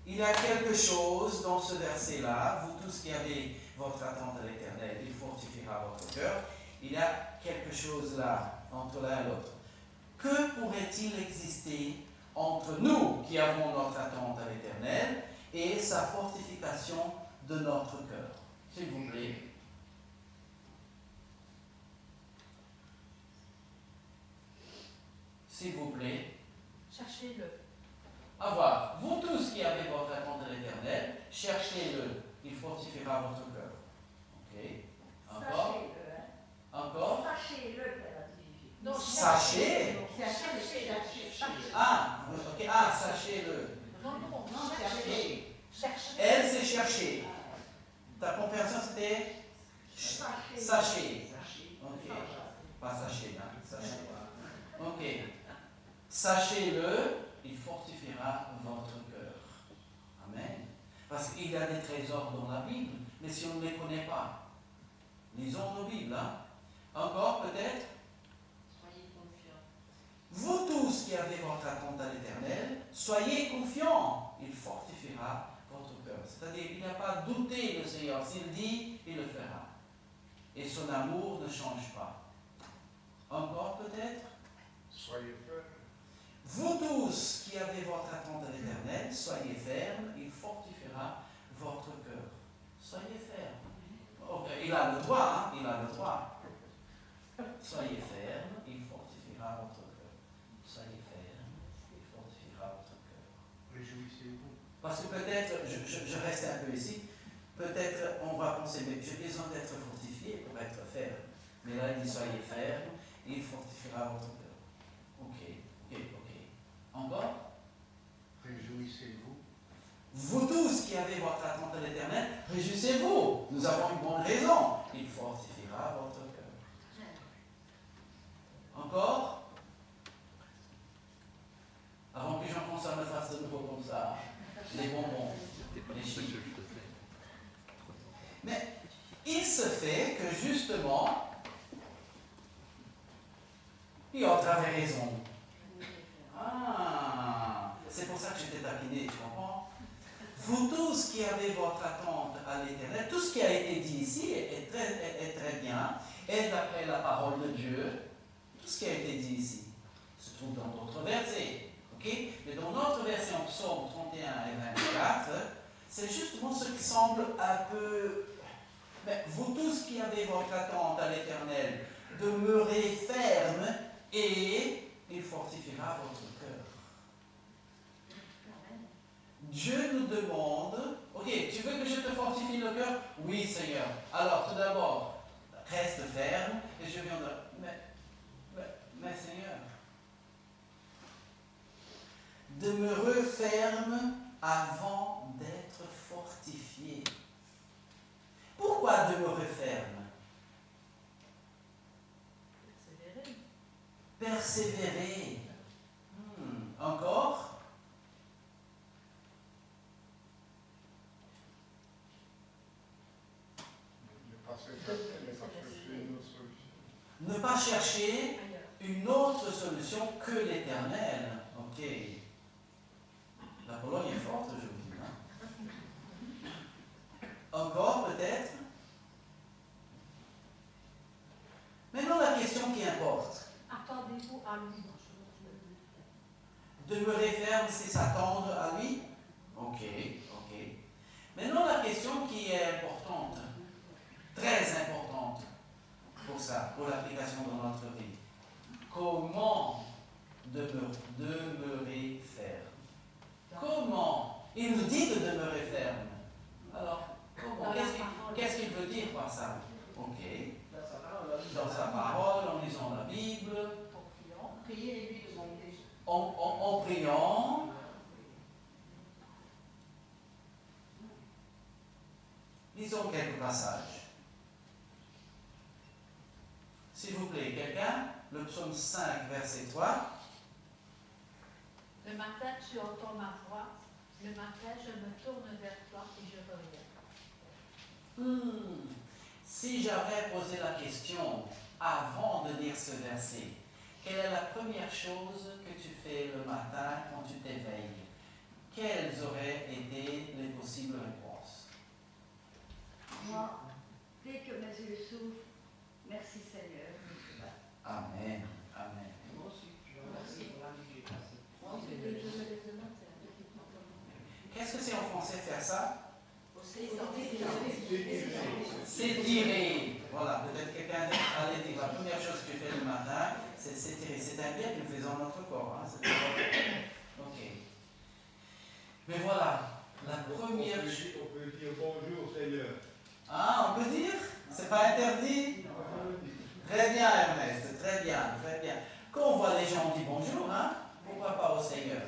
qu'il y a quelque chose dans ce verset-là, vous tous qui avez votre attente à l'Éternel, il fortifiera votre cœur. Il y a quelque chose là, entre l'un et l'autre. Que pourrait-il exister entre nous qui avons notre attente à l'Éternel et sa fortification de notre cœur? S'il vous plaît. S'il vous plaît. Cherchez-le. Avoir. Vous tous qui avez votre attente à l'Éternel, cherchez-le. Il fortifiera votre cœur. Ok. Encore. Sachez-le. Encore. Sachez-le, Père Dieu. Non, Sachez. Cherchez-le. Ah, ok. Ah, sachez-le. Non, cherchez. Elle, c'est chercher. Ta compréhension, c'était sachez. Ok. Pas sachez, hein. Sachez. Ok. Sachez-le, il fortifiera votre cœur. Amen. Parce qu'il y a des trésors dans la Bible, mais si on ne les connaît pas, lisons nos Bibles. Hein. Encore peut-être. Soyez confiants. Vous tous qui avez votre attente à l'Éternel, soyez confiants, il fortifiera votre cœur. C'est-à-dire qu'il n'y a pas à douter le Seigneur. S'il dit, il le fera. Et son amour ne change pas. Encore peut-être. Soyez fermes. Vous tous qui avez votre attente à l'Éternel, soyez fermes, il fortifiera votre cœur. Soyez fermes. Oh, il a le droit, hein? Il a le droit. Soyez fermes, il fortifiera votre cœur. Soyez fermes, il fortifiera votre cœur. Réjouissez-vous. Parce que peut-être, je reste un peu ici, peut-être on va penser, mais j'ai besoin d'être fortifié pour être ferme. Mais là, il dit soyez fermes, il fortifiera votre cœur. Ok. Encore? Réjouissez-vous. Vous tous qui avez votre attente à l'Éternel, réjouissez-vous. Nous avons une bonne raison. Il fortifiera votre cœur. Encore? Avant que Jean-François me fasse de nouveau comme ça, les bonbons, les chips. se fait que justement, Piotr avait raison. Ah, c'est pour ça que j'étais taquiné, tu comprends? Vous tous qui avez votre attente à l'Éternel, tout ce qui a été dit ici est très bien, et d'après la parole de Dieu, tout ce qui a été dit ici se trouve dans d'autres versets. Okay? Mais dans notre verset en Psaume 31 et 24, c'est justement ce qui semble un peu... Mais vous tous qui avez votre attente à l'Éternel, demeurez ferme et il fortifiera votre cœur. Dieu nous demande, ok, tu veux que je te fortifie le cœur? Oui, Seigneur. Alors, tout d'abord, reste ferme et je viendrai. Mais Seigneur, demeurez ferme avant d'être fortifié. Pourquoi demeurer ferme? Persévérer. Encore? Ne pas chercher une autre solution que l'Éternel. Ok. La Pologne est forte aujourd'hui. Hein? Encore peut-être? Maintenant la question qui importe. Attendez-vous à lui. Demeurer ferme, c'est s'attendre à lui? Ok. Maintenant la question qui est importante, très importante pour ça, pour l'application dans notre vie. Comment demeurer ferme? Comment? Il nous dit de demeurer ferme. Alors, comment? Qu'est-ce qu'il veut dire par ça? Ok. Dans sa parole, en lisant la Bible. En priant. Lisons quelques passages. S'il vous plaît, quelqu'un? Le psaume 5, verset 3. Le matin, tu entends ma voix. Le matin, je me tourne vers toi et je reviens. Si j'avais posé la question avant de lire ce verset, quelle est la première chose que tu fais le matin quand tu t'éveilles? Quelles auraient été les possibles réponses? Moi, dès que mes yeux s'ouvrent, merci Seigneur. Amen. Amen. Moi aussi, je remercie pour l'année qui est passée. Qu'est-ce que c'est en français faire ça? S'étirer. Voilà, peut-être quelqu'un allait dire la première chose que tu fais le matin, c'est s'étirer. C'est un bien que nous faisons notre corps. Hein? Ok. Mais voilà, la première chose. On peut dire bonjour Seigneur. Ah, on peut dire? C'est pas interdit? Très bien, Ernest, très bien. Quand on voit les gens, on dit bonjour, hein? Pourquoi pas au Seigneur?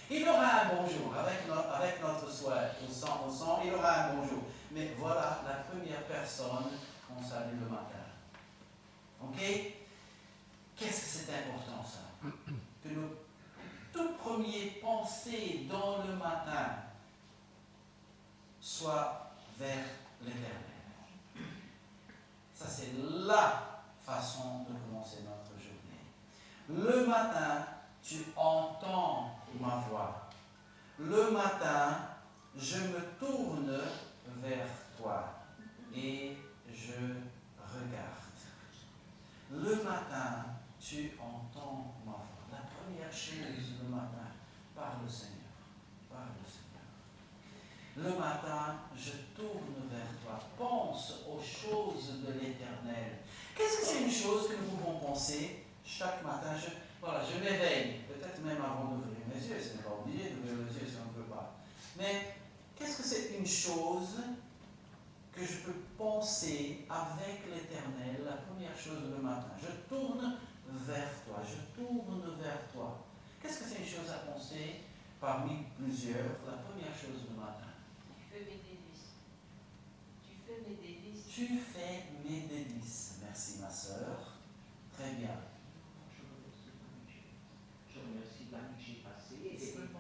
Il aura un bonjour, avec notre souhait au sang, il aura un bonjour. Mais voilà la première personne qu'on salue le matin. Ok? Qu'est-ce que c'est important ça? Que nos tout premiers pensées dans le matin soient vers l'Éternel. Ça, c'est la façon de commencer notre journée. Le matin, tu entends ma voix. Le matin, je me tourne vers toi et je regarde. Le matin, tu entends ma voix. La première chose le matin, par le Seigneur. Le matin, je tourne vers toi. Pense aux choses de l'Éternel. Qu'est-ce que c'est une chose que nous pouvons penser chaque matin? Je m'éveille, peut-être même avant d'ouvrir mes yeux. Ce n'est pas obligé d'ouvrir les yeux si on ne veut pas. Mais qu'est-ce que c'est une chose que je peux penser avec l'Éternel, la première chose le matin? Je tourne vers toi. Qu'est-ce que c'est une chose à penser parmi plusieurs? La première chose le matin. Tu fais mes délices. Merci ma sœur. Très bien. Je remercie la nuit que j'ai passée.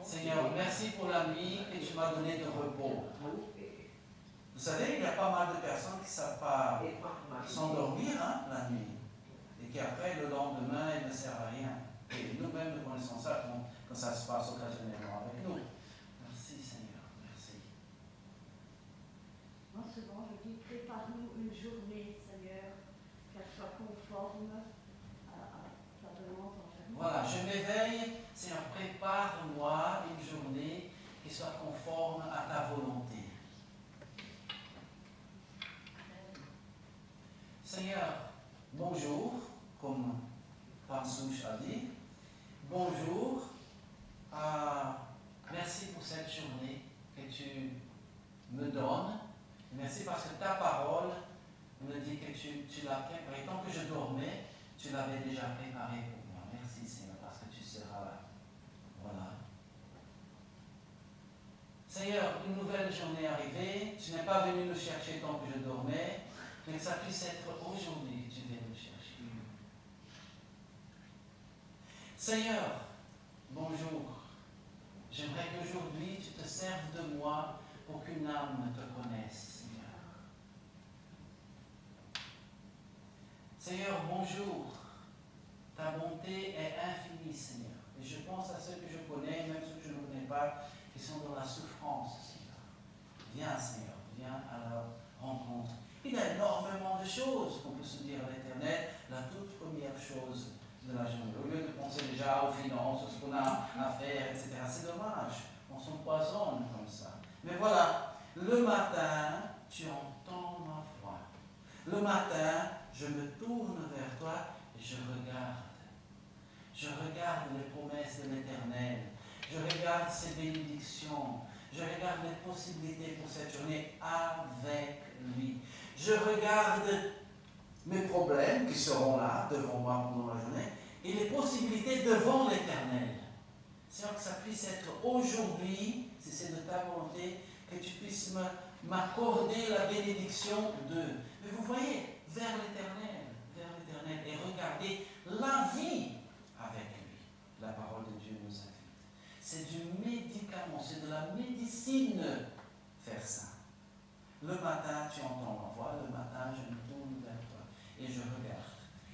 Seigneur, merci pour la nuit que tu m'as donnée de repos. Vous savez, il y a pas mal de personnes qui ne savent pas s'endormir la nuit. Et qui après, le lendemain, il ne sert à rien. Et nous-mêmes, nous connaissons ça quand ça se passe occasionnellement avec nous. Merci Seigneur, merci. Moi, souvent, je dis, prépare-nous une journée, Seigneur, qu'elle soit conforme à ta demande en chaque. Voilà, je m'éveille, Seigneur, prépare-moi une journée qui soit conforme à ta volonté. Seigneur, bonjour, comme Pansouche a dit. Bonjour, merci pour cette journée que tu me donnes. Merci parce que ta parole me dit que tu l'as préparée. Tant que je dormais, tu l'avais déjà préparée pour moi. Merci Seigneur parce que tu seras là. Voilà. Seigneur, une nouvelle journée est arrivée. Tu n'es pas venu nous chercher tant que je dormais, mais que ça puisse être aujourd'hui que tu viens nous chercher. Seigneur, bonjour. J'aimerais qu'aujourd'hui tu te serves de moi pour qu'une âme te connaisse, Seigneur. Seigneur, bonjour. Ta bonté est infinie, Seigneur. Et je pense à ceux que je connais, même ceux que je ne connais pas, qui sont dans la souffrance, Seigneur. Viens, Seigneur, viens à leur rencontre. Il y a énormément de choses qu'on peut se dire à l'Éternel, la toute première chose de la journée. Au lieu de penser déjà aux finances, à ce qu'on a à faire, etc. C'est dommage, on s'empoisonne comme ça. Mais voilà, le matin, tu entends ma voix. Le matin, je me tourne vers toi et je regarde. Je regarde les promesses de l'Éternel. Je regarde ses bénédictions. Je regarde les possibilités pour cette journée avec lui. Je regarde mes problèmes qui seront là devant moi pendant la journée et les possibilités devant l'Éternel. Seigneur, que ça puisse être aujourd'hui, si c'est de ta volonté, que tu puisses m'accorder la bénédiction d'eux. Mais vous voyez, vers l'Éternel et regardez la vie avec lui. La parole de Dieu nous invite. C'est du médicament, c'est de la médecine faire ça. Le matin, tu entends ma voix, le matin, je me tourne vers toi et je regarde.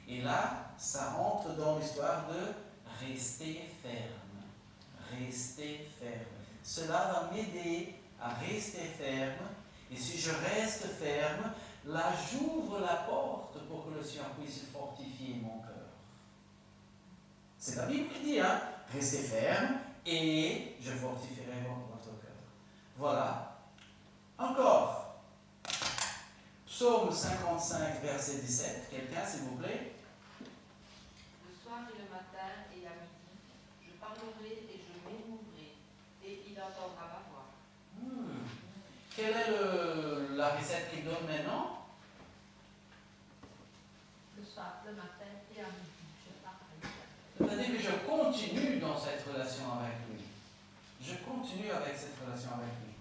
Et là, ça rentre dans l'histoire de rester ferme. Rester ferme. Cela va m'aider à rester ferme. Et si je reste ferme, là, j'ouvre la porte pour que le Seigneur puisse fortifier mon cœur. C'est la Bible qui dit, restez ferme et je fortifierai votre cœur. Voilà. Encore. Psaume 55, verset 17. Quelqu'un, s'il vous plaît? Le soir et le matin et à midi, je parlerai et je m'émouvrai, et il entendra ma voix. Quelle est la recette qu'il donne maintenant? Le soir, le matin et à midi, je parlerai. C'est-à-dire que je continue dans cette relation avec lui. Je continue avec cette relation avec lui.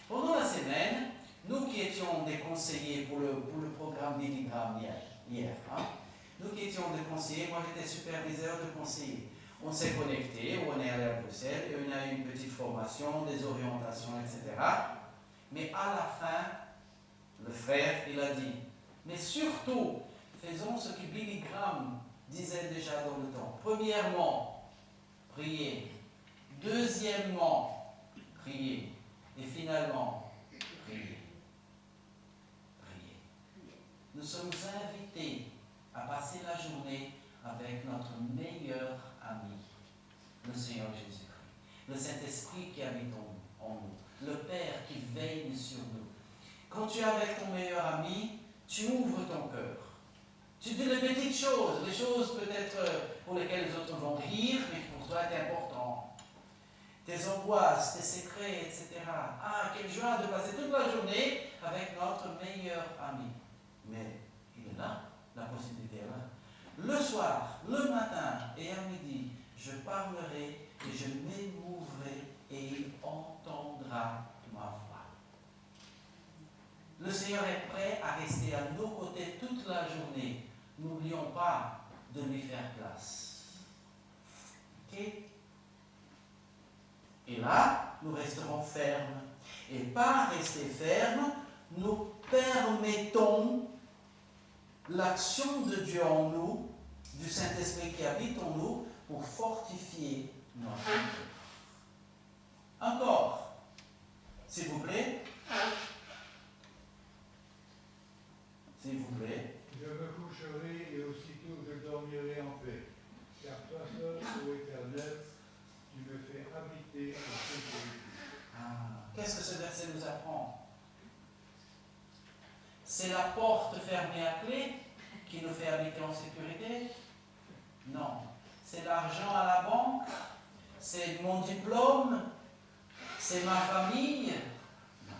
Pendant la semaine, nous qui étions des conseillers pour le programme Milligram hier, nous qui étions des conseillers, moi j'étais superviseur de conseillers. On s'est connecté, on est allé à Bruxelles et on a eu une petite formation, des orientations, etc. Mais à la fin, le frère, il a dit, mais surtout, faisons ce que Billy Graham disait déjà dans le temps. Premièrement, prier. Deuxièmement, prier. Et finalement, prier. Prier. Nous sommes invités à passer la journée avec notre meilleur ami, le Seigneur Jésus-Christ. Le Saint-Esprit qui habite en nous. Le Père qui veille sur nous. Quand tu es avec ton meilleur ami, tu ouvres ton cœur. Tu dis les petites choses, les choses peut-être pour lesquelles les autres vont rire, mais qui pour toi est important. Tes angoisses, tes secrets, etc. Ah, quelle joie de passer toute la journée avec notre meilleur ami. Mais il est là, la possibilité est là. Le soir, le matin et à midi, je parlerai et je m'émouvrai et il entendra ma voix. Le Seigneur est prêt à rester à nos côtés toute la journée. N'oublions pas de lui faire place. Ok? Et là, nous resterons fermes. Et par rester fermes, nous permettons l'action de Dieu en nous, du Saint-Esprit qui habite en nous, pour fortifier notre cœur. Encore, s'il vous plaît. S'il vous plaît. Je me coucherai et aussitôt je dormirai en paix. Car toi seul, ô Éternel, tu me fais habiter en sécurité. Qu'est-ce que ce verset nous apprend? C'est la porte fermée à clé qui nous fait habiter en sécurité? Non. C'est l'argent à la banque? C'est mon diplôme? C'est ma famille? Non.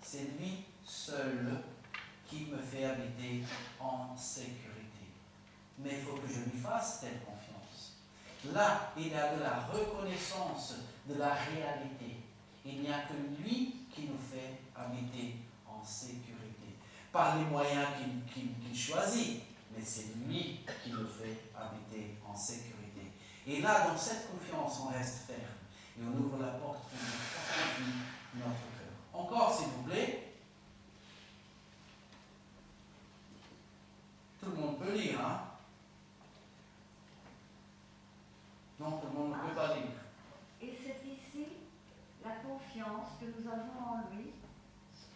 C'est lui seul qui me fait habiter en sécurité. Mais il faut que je lui fasse telle confiance. Là, il y a de la reconnaissance de la réalité. Il n'y a que lui qui nous fait habiter en sécurité. Par les moyens qu'il choisit, mais c'est lui qui nous fait habiter en sécurité. Et là, dans cette confiance, on reste ferme. Et on ouvre la porte pour fortifier notre cœur. Encore, s'il vous plaît. Tout le monde peut lire, hein? Non, tout le monde ne peut pas lire. Et c'est ici la confiance que nous avons en lui,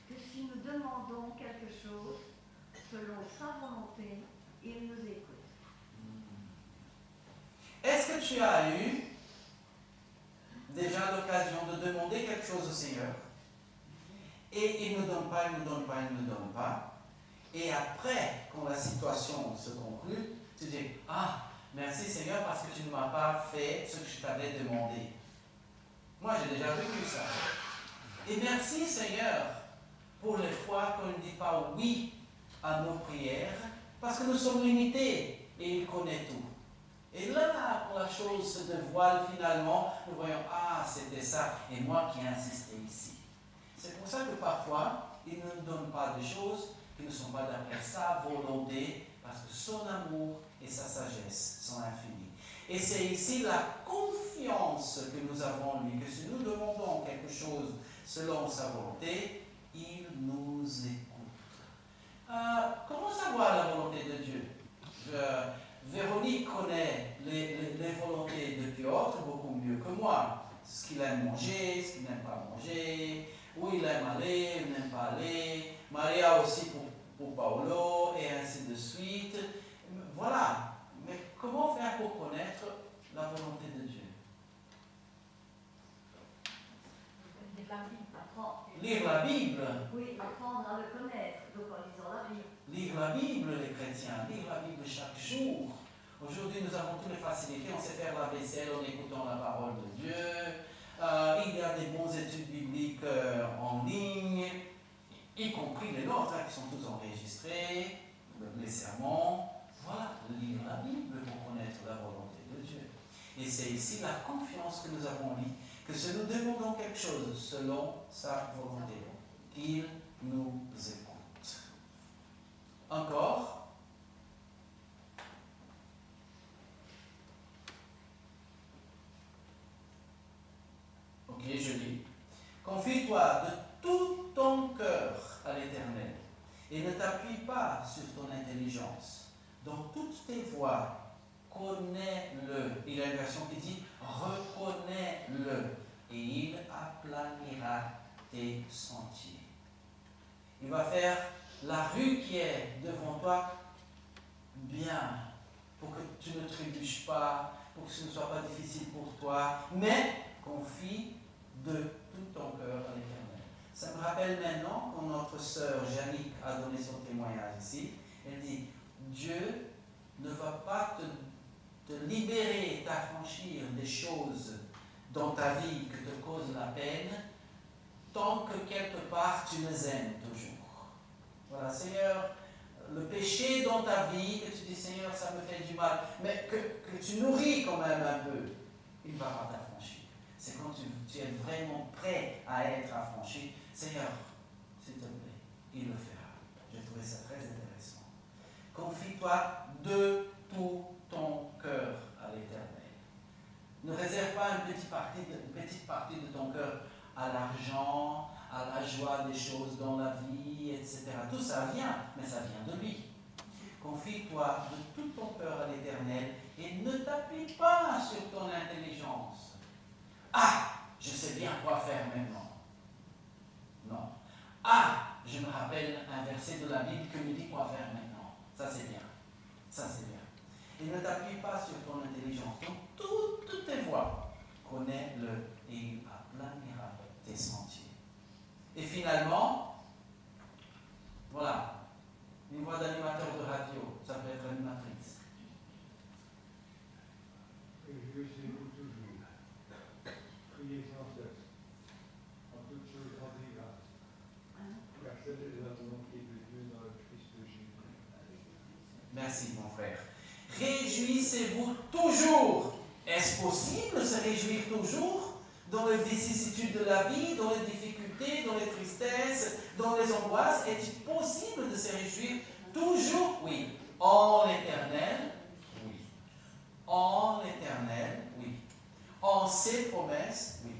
que si nous demandons quelque chose selon sa volonté, il nous écoute. Est-ce que tu as eu déjà l'occasion de demander quelque chose au Seigneur et il ne donne pas, il ne donne pas, il ne donne pas, et après, quand la situation se conclut, tu dis, ah, merci Seigneur parce que tu ne m'as pas fait ce que je t'avais demandé. Moi, j'ai déjà vécu ça. Et merci Seigneur pour les fois qu'on ne dit pas oui à nos prières, parce que nous sommes limités et il connaît tout. Et là, quand la chose se dévoile finalement, nous voyons, ah, c'était ça, et moi qui ai insisté ici. C'est pour ça que parfois, il ne nous donne pas des choses qui ne sont pas d'après sa volonté, parce que son amour et sa sagesse sont infinis. Et c'est ici la confiance que nous avons en lui, que si nous demandons quelque chose selon sa volonté, il nous écoute. Comment savoir la volonté de Dieu? Véronique connaît les volontés de Piotr beaucoup mieux que moi. Ce qu'il aime manger, ce qu'il n'aime pas manger, où il aime aller, où il n'aime pas aller. Maria aussi pour Paolo, et ainsi de suite. Voilà. Mais comment faire pour connaître la volonté de Dieu? Lire la Bible. Oui, apprendre à le connaître, donc en lisant la Bible. Lire la Bible, les chrétiens, lire la Bible chaque jour. Aujourd'hui, nous avons toutes les facilités, on sait faire la vaisselle en écoutant la parole de Dieu. Il y a des bonnes études bibliques en ligne, y compris les nôtres, qui sont tous enregistrés, les sermons. Voilà, lire la Bible pour connaître la volonté de Dieu. Et c'est ici la confiance que nous avons en lui, que si nous demandons quelque chose selon sa volonté, qu'il nous écoute. Encore. Ok, je lis. Confie-toi de tout ton cœur à l'Éternel et ne t'appuie pas sur ton intelligence. Dans toutes tes voies, connais-le. Il y a une version qui dit reconnais-le et il aplanira tes sentiers. Il va faire la rue qui est devant toi bien, pour que tu ne trébuches pas, pour que ce ne soit pas difficile pour toi, mais confie de tout ton cœur à l'Éternel. Ça me rappelle maintenant quand notre sœur Jannick a donné son témoignage ici, elle dit, Dieu ne va pas te libérer, t'affranchir des choses dans ta vie que te cause la peine, tant que quelque part tu les aimes toujours. Voilà, Seigneur, le péché dans ta vie, que tu dis, Seigneur, ça me fait du mal, mais que tu nourris quand même un peu, il ne va pas t'affranchir. C'est quand tu es vraiment prêt à être affranchi, Seigneur, s'il te plaît, il le fera. J'ai trouvé ça très intéressant. Confie-toi de tout ton cœur à l'Éternel. Ne réserve pas une petite partie de ton cœur à l'argent, à la joie des choses dans la vie, etc. Tout ça vient, mais ça vient de lui. Confie-toi de toute ton cœur à l'Éternel et ne t'appuie pas sur ton intelligence. Ah, je sais bien quoi faire maintenant. Non. Ah, je me rappelle un verset de la Bible qui me dit quoi faire maintenant. Ça c'est bien. Ça c'est bien. Et ne t'appuie pas sur ton intelligence. Donc toutes tes voies, connais-le et il aplanira tes sentiers. Et finalement, voilà, une voix d'animateur de radio, ça peut être animatrice. Réjouissez-vous toujours. Priez sans cesse. En toutes choses, rendez grâce. Car c'est la volonté de Dieu dans le Christ Jésus. Merci, mon frère. Réjouissez-vous toujours. Est-ce possible de se réjouir toujours dans les vicissitudes de la vie, dans les difficultés, dans les tristesses, dans les angoisses? Est-il possible de se réjouir toujours? Oui. En l'Éternel? Oui. En l'Éternel? Oui. En ses promesses? Oui.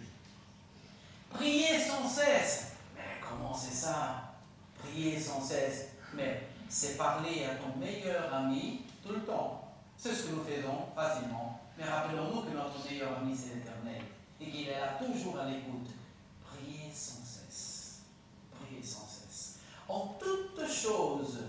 Priez sans cesse. Mais comment c'est ça? Prier sans cesse. Mais c'est parler à ton meilleur ami tout le temps. C'est ce que nous faisons facilement. Mais rappelons-nous que notre meilleur ami, c'est l'Éternel. Et qu'il est là toujours à l'écoute. Priez sans cesse. Priez sans cesse. En toutes choses,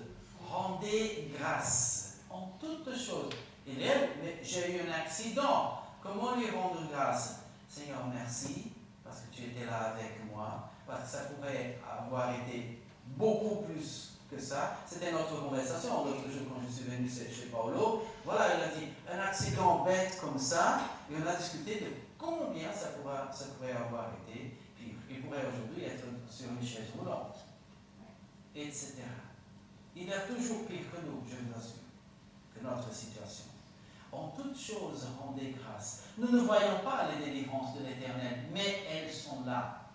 rendez grâce. En toutes choses. Il est, mais j'ai eu un accident. Comment lui rendre grâce? Seigneur, merci, parce que tu étais là avec moi. Parce que ça pourrait avoir été beaucoup plus que ça. C'était notre conversation l'autre jour quand je suis venu chez Paolo. Voilà, il a dit un accident bête comme ça, et on a discuté de combien ça pourrait avoir été. Puis il pourrait aujourd'hui être sur une chaise roulante, etc. Il y a toujours pire que nous, je vous assure, que notre situation. En toutes choses, rendez grâce. Nous ne voyons pas les délivrances de l'Éternel, mais elles sont là.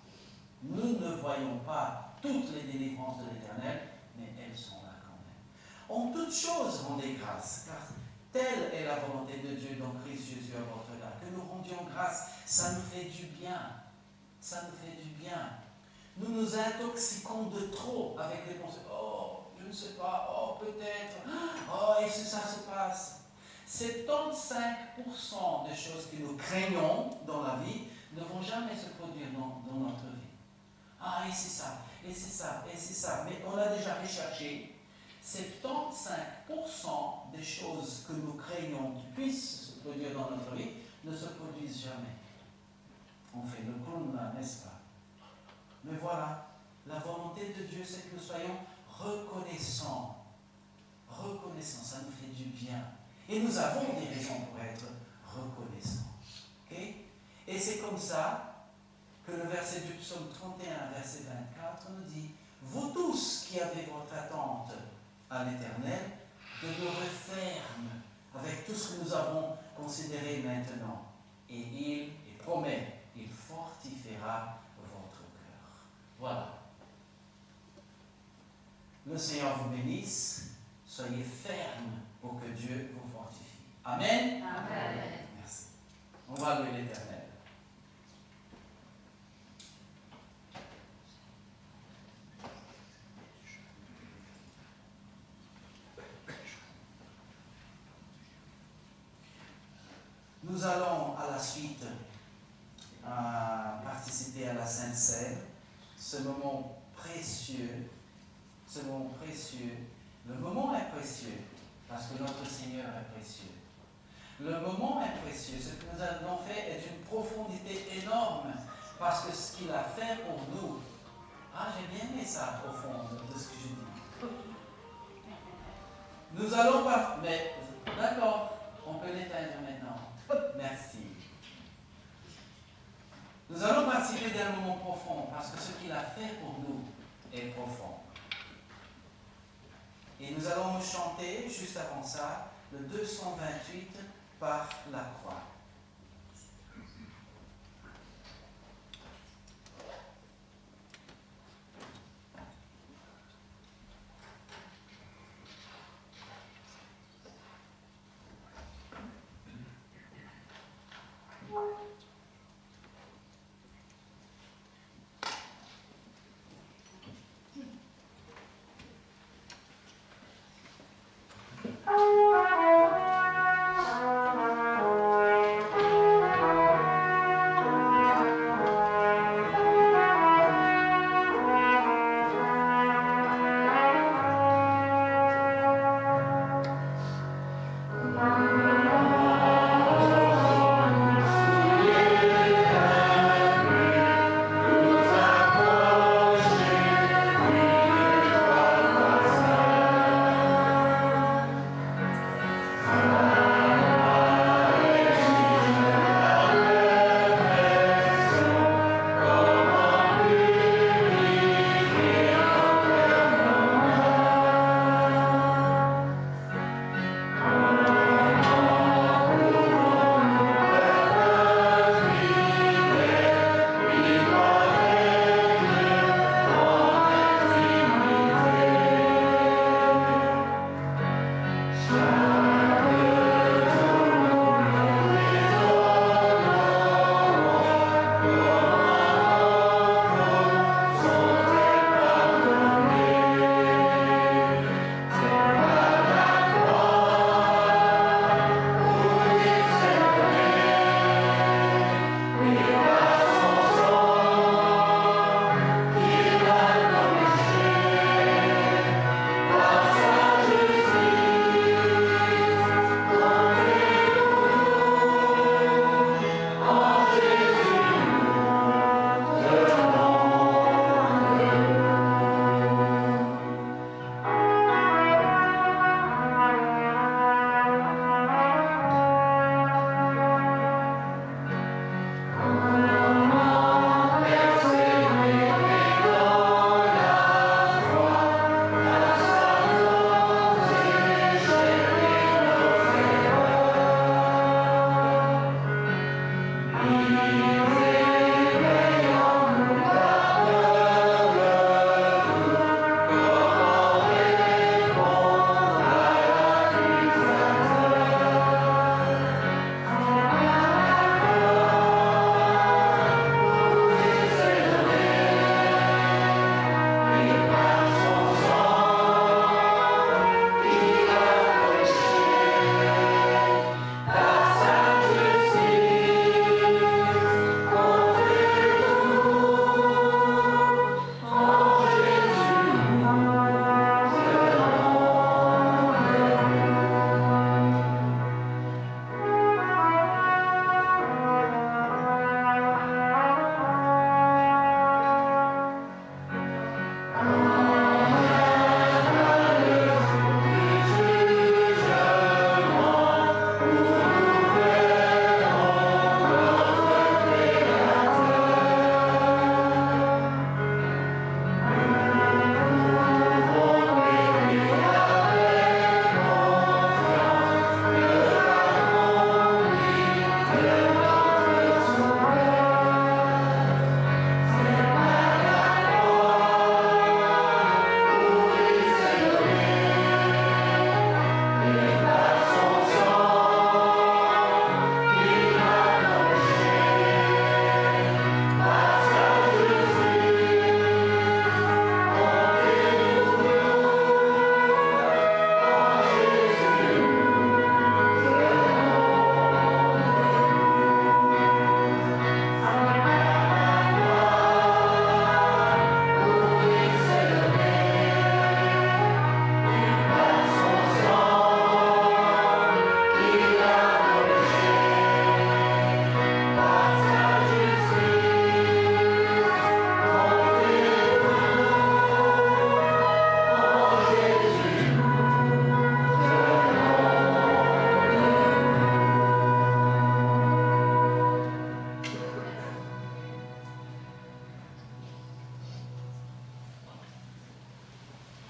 Nous ne voyons pas toutes les délivrances de l'Éternel, mais elles sont là quand même. En toutes choses, rendez grâce, car telle est la volonté de Dieu dans Christ Jésus à votre égard. Que nous rendions grâce, ça nous fait du bien. Ça nous fait du bien. Nous nous intoxiquons de trop avec les pensées. Oh, je ne sais pas, oh, peut-être, oh, et si ça se passe. 75% des choses que nous craignons dans la vie ne vont jamais se produire dans notre vie. Ah, et c'est ça, et c'est ça, et c'est ça. Mais on a déjà recherché. 75% des choses que nous craignons qui puissent se produire dans notre vie ne se produisent jamais. On fait le clown là, n'est-ce pas? Mais voilà, la volonté de Dieu, c'est que nous soyons reconnaissants. Reconnaissants, ça nous fait du bien. Et nous avons des raisons pour être reconnaissants. Okay? Et c'est comme ça que le verset du psaume 31, verset 24, nous dit « Vous tous qui avez votre attente à l'Éternel, demeurez fermes avec tout ce que nous avons considéré maintenant. Et il promet, il fortifiera votre cœur. » Voilà. Le Seigneur vous bénisse. Soyez fermes pour que Dieu vous fortifie. Amen. Amen. Merci. On va louer l'Éternel. Nous allons à la suite participer à la Sainte Seine, ce moment précieux, Le moment est précieux parce que notre Seigneur est précieux. Le moment est précieux. Ce que nous avons fait est d'une profondité énorme parce que ce qu'il a fait pour nous. Ah, j'ai bien aimé ça au fond de ce que je dis. Nous allons pas. Mais d'accord, on peut l'éteindre maintenant. Merci. Nous allons participer d'un moment profond parce que ce qu'il a fait pour nous est profond. Et nous allons chanter, juste avant ça, le 228 par la croix.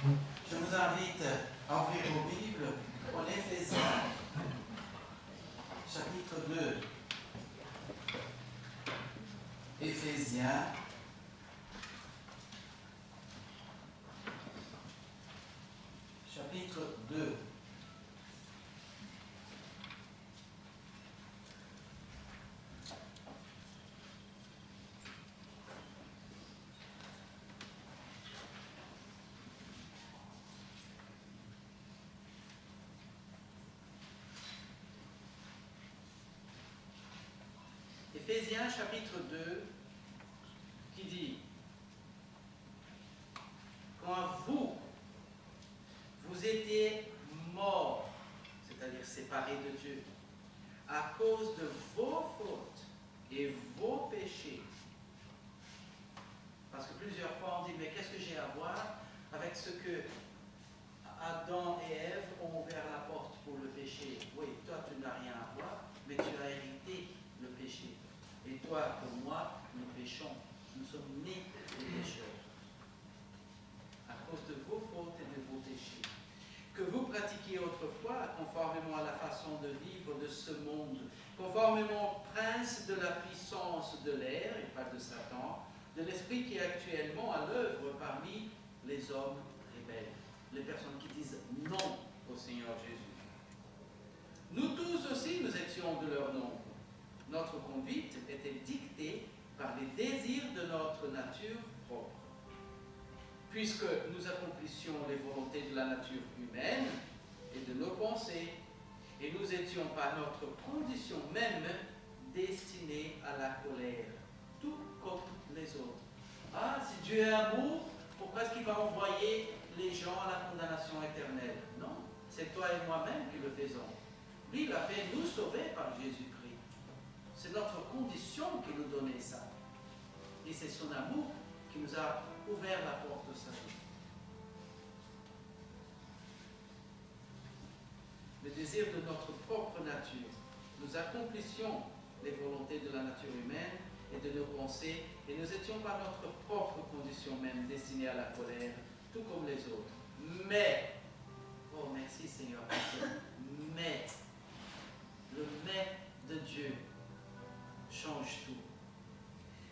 Je vous invite à ouvrir vos Bibles en Éphésiens, chapitre 2. Éphésiens, chapitre 2. Éphésiens chapitre 2 qui dit: quand vous étiez morts, c'est-à-dire séparés de Dieu, à cause de vos fautes et vos péchés. Parce que plusieurs fois on dit: mais qu'est-ce que j'ai à voir avec ce que Adam et Ève ont ouvert la porte pour le péché? Oui, toi tu n'as rien à voir, mais tu as hérité le péché. Et toi, comme moi, nous péchons. Nous sommes nés des pécheurs. À cause de vos fautes et de vos péchés. Que vous pratiquiez autrefois, conformément à la façon de vivre de ce monde, conformément au prince de la puissance de l'air, il parle de Satan, de l'esprit qui est actuellement à l'œuvre parmi les hommes rebelles. Les personnes qui disent non au Seigneur Jésus. Nous tous aussi, nous étions de leur nombre. Notre conduite était dictée par les désirs de notre nature propre. Puisque nous accomplissions les volontés de la nature humaine et de nos pensées, et nous étions par notre condition même destinés à la colère, tout comme les autres. Ah, si Dieu est amour, pourquoi est-ce qu'il va envoyer les gens à la condamnation éternelle? Non, c'est toi et moi-même qui le faisons. Lui, il a fait nous sauver par Jésus-Christ. C'est notre condition qui nous donnait ça. Et c'est son amour qui nous a ouvert la porte au salut. Le désir de notre propre nature. Nous accomplissions les volontés de la nature humaine et de nos pensées, et nous étions par notre propre condition même destinés à la colère, tout comme les autres. Mais, oh merci Seigneur, mais, le mais de Dieu change tout.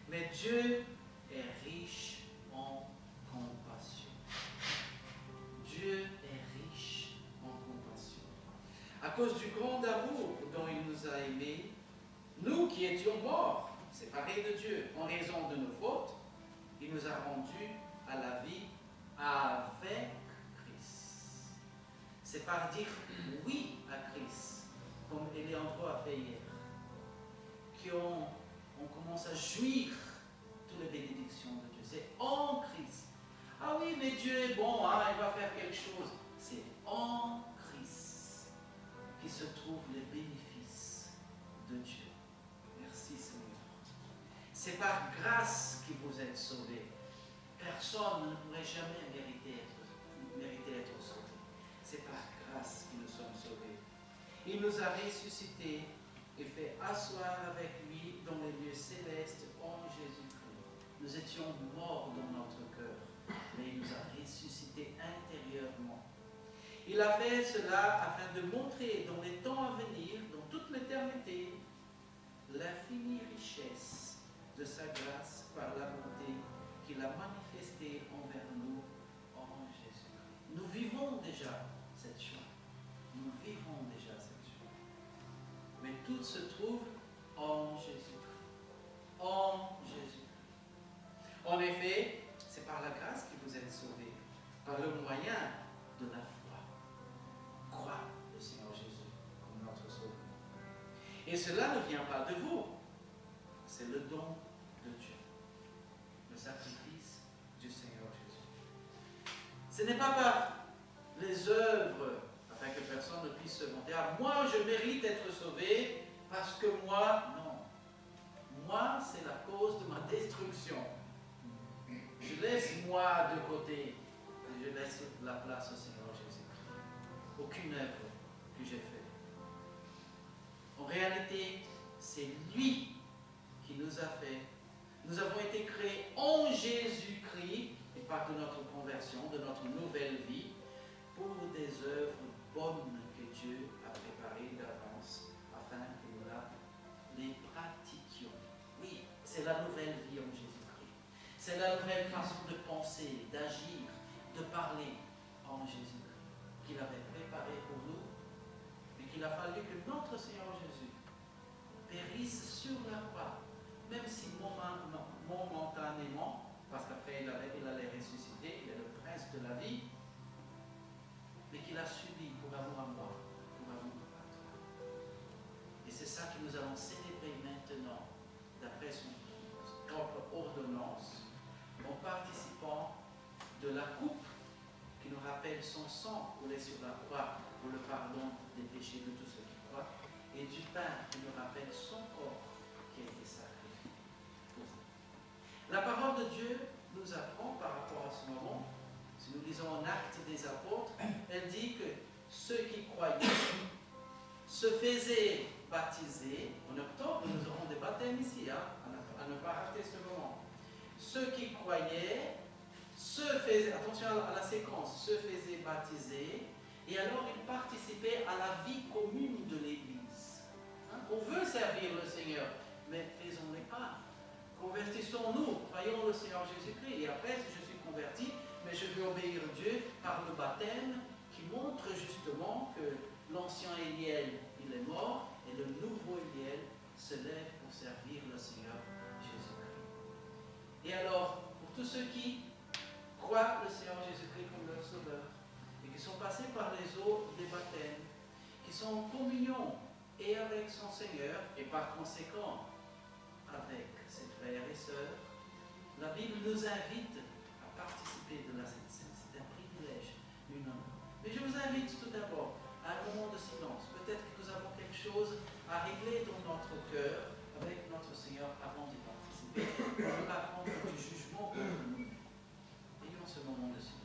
Mais Dieu est riche en compassion. Dieu est riche en compassion. À cause du grand amour dont il nous a aimés, nous qui étions morts, séparés de Dieu en raison de nos fautes, il nous a rendus à la vie avec Christ. C'est par dire oui à Christ, comme Éléandro a fait hier, qu'on commence à jouir toutes les bénédictions de Dieu. C'est en Christ. Ah oui, mais Dieu est bon, hein, il va faire quelque chose. C'est en Christ qui se trouvent les bénéfices de Dieu. Merci Seigneur. C'est par grâce que vous êtes sauvés. Personne ne pourrait jamais mériter d'être sauvé. C'est par grâce que nous sommes sauvés. Il nous a ressuscités et fait asseoir avec lui dans les lieux célestes en Jésus-Christ. Nous étions morts dans notre cœur, mais il nous a ressuscités intérieurement. Il a fait cela afin de montrer dans les temps à venir, dans toute l'éternité, l'infinie richesse de sa grâce par la bonté qu'il a manifestée envers nous en Jésus-Christ. Nous vivons déjà cette joie. Nous vivons déjà cette joie. Mais tout se trouve en Jésus-Christ. En Jésus-Christ. En effet, c'est par la grâce que vous êtes sauvés, par le moyen de la foi. Croire au Seigneur Jésus comme notre sauveur. Et cela ne vient pas de vous. C'est le don de Dieu. Le sacrifice du Seigneur Jésus. Ce n'est pas par les œuvres afin que personne ne puisse se vanter. Ah, moi, je mérite d'être sauvé parce que moi, non. Moi, c'est la cause de ma destruction. Je laisse moi de côté et je laisse la place au Seigneur Jésus. Aucune œuvre que j'ai faite. En réalité, c'est lui qui nous a fait. Nous avons été créés en Jésus-Christ, et part de notre conversion, de notre nouvelle vie, pour des œuvres bonnes que Dieu a préparées d'avance afin que nous les pratiquions. Oui, c'est la nouvelle vie en Jésus-Christ. C'est la nouvelle façon de penser, d'agir, de parler en Jésus-Christ, qu'il avait préparé pour nous, mais qu'il a fallu que notre Seigneur Jésus périsse sur la croix, même si momentanément, parce qu'après il allait ressusciter, il est le prince de la vie, mais qu'il a subi pour amour à moi, pour amour à toi. Et c'est ça que nous allons célébrer maintenant, d'après son propre ordonnance, en participant de la coupe qui nous rappelle son sang roulé sur la croix pour le pardon des péchés de tous ceux qui croient, et du pain qui nous rappelle son corps qui a été sacrifié pour nous. La parole de Dieu nous apprend par rapport à ce moment, si nous lisons en Actes des Apôtres, elle dit que ceux qui croyaient se faisaient baptiser. En octobre, nous aurons des baptêmes ici, à ne pas rater ce moment. Ceux qui croyaient se faisaient, attention à la séquence, se faisaient baptiser, et alors ils participaient à la vie commune de l'Église. On veut servir le Seigneur, mais faisons-les pas. Convertissons-nous, croyons le Seigneur Jésus-Christ, et après, si je suis converti, mais je veux obéir à Dieu par le baptême qui montre justement que l'ancien Éliel, il est mort, et le nouveau Éliel se lève pour servir le Seigneur Jésus-Christ. Et alors, pour tous ceux qui croient le Seigneur Jésus-Christ comme leur sauveur, et qui sont passés par les eaux des baptêmes, qui sont en communion et avec son Seigneur, et par conséquent avec ses frères et sœurs, la Bible nous invite à participer de la Sainte Seine. C'est un privilège, une honneur. Mais je vous invite tout d'abord à un moment de silence. Peut-être que nous avons quelque chose à régler dans notre cœur avec notre Seigneur avant d'y participer. On ne pas prendre du jugement contre nous. Ayons ce moment de silence.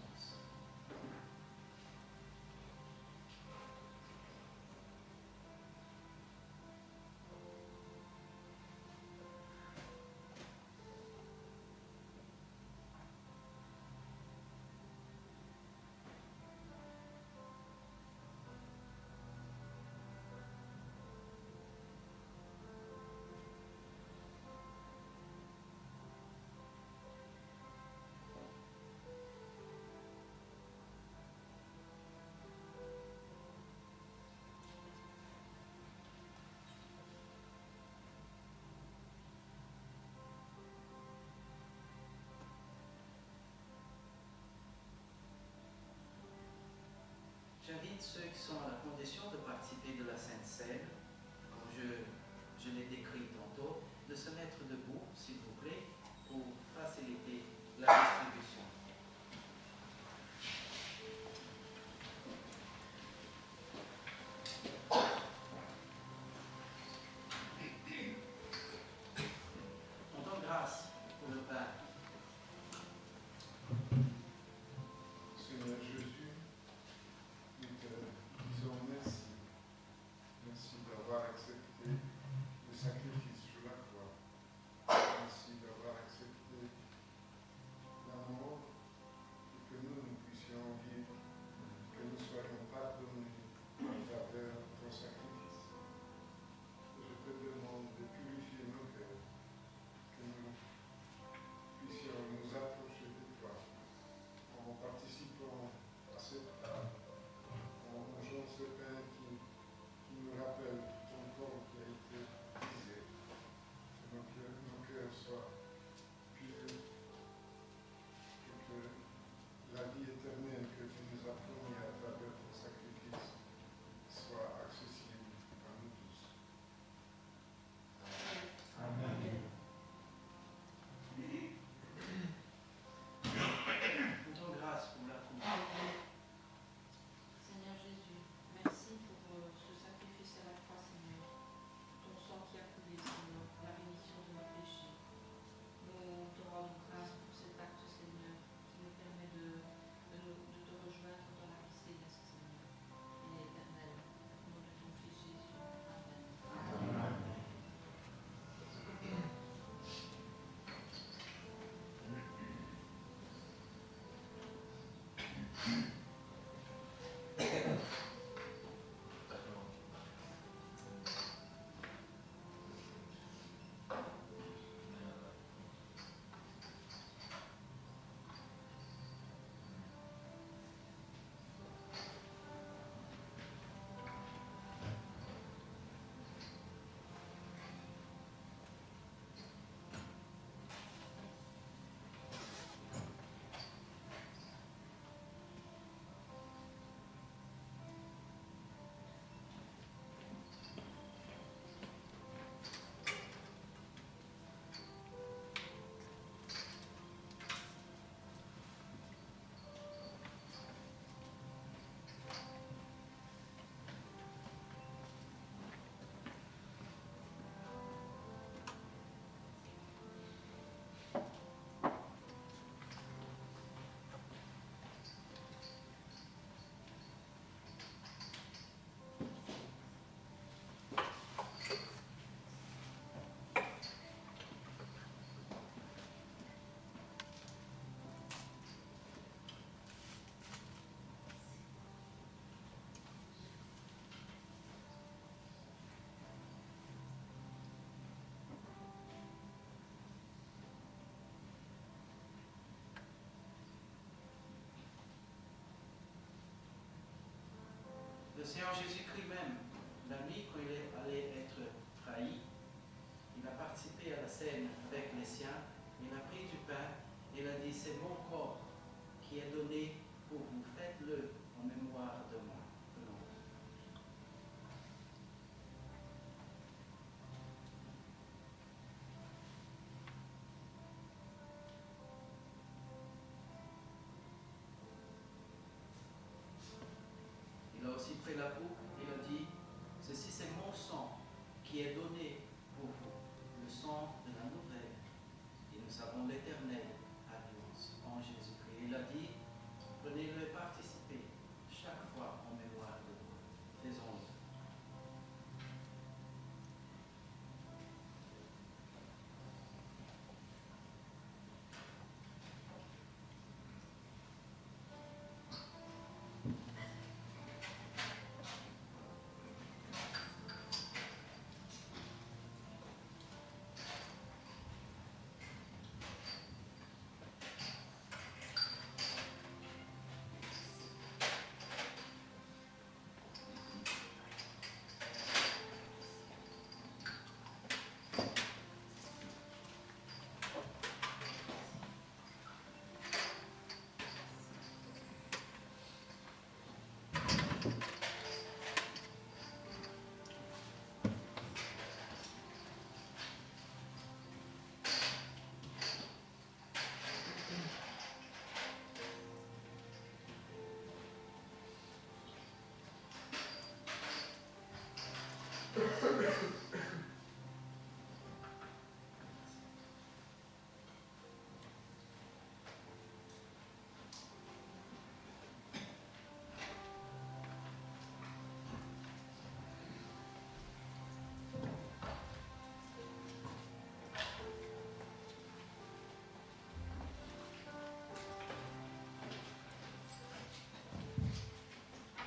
J'invite ceux qui sont à la condition de participer de la Sainte Seine, comme je l'ai décrit tantôt, de se mettre debout, s'il vous plaît, pour faciliter la distribution. On donne grâce pour le pain. Seigneur Jésus, nous te disons merci. Merci d'avoir accepté le sacrifice sur la croix. Merci d'avoir accepté la Le Seigneur Jésus-Christ même, la nuit quand il est allé être trahi, il a participé à la scène avec les siens, il a pris du pain, et il a dit, c'est mon corps qui est donné pour vous, faites-le en mémoire de moi. Il a aussi pris la coupe, il a dit, ceci c'est mon sang qui est donné pour vous, le sang de la nouvelle. Et nous avons l'éternelle alliance en Jésus-Christ. Il a dit, prenez-le et participez chaque fois en mémoire de moi. Faisons-le.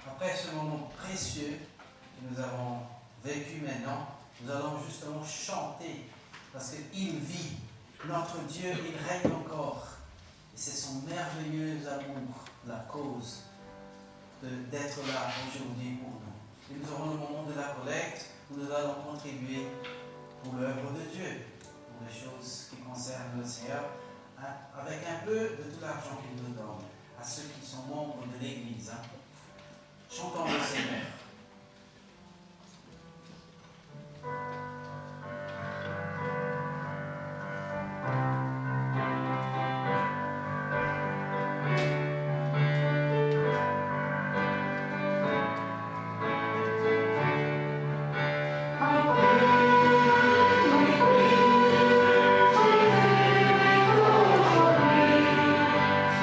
Après ce moment précieux que nous avons vécu maintenant, nous allons justement chanter parce qu'il vit. Notre Dieu, il règne encore. Et c'est son merveilleux amour, la cause d'être là aujourd'hui pour nous. Et nous aurons le moment de la collecte où nous allons contribuer pour l'œuvre de Dieu, pour les choses qui concernent le Seigneur, avec un peu de tout l'argent qu'il nous donne à ceux qui sont membres de l'Église. Chantons le Seigneur.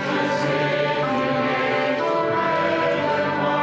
Je sais que tu es auprès de moi.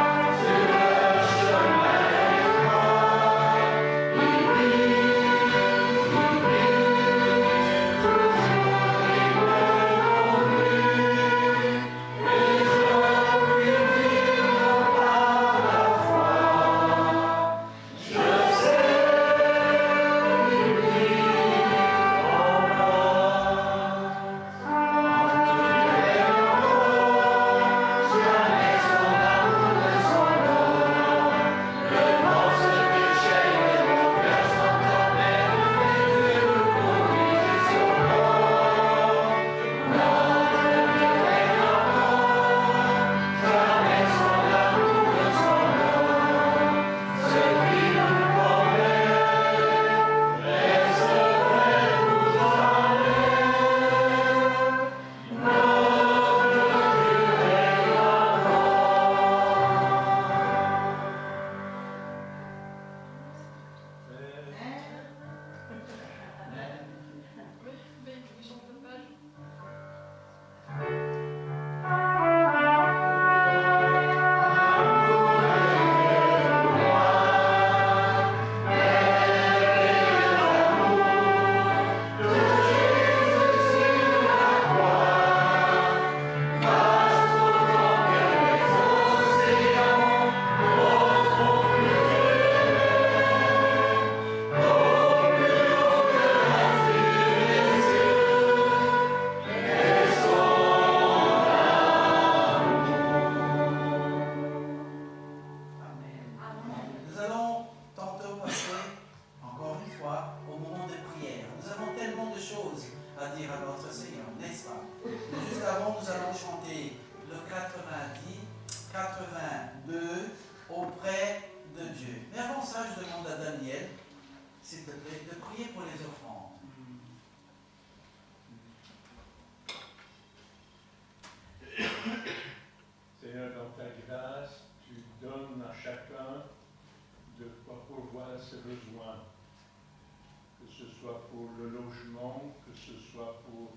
ce soit pour le logement, que ce soit pour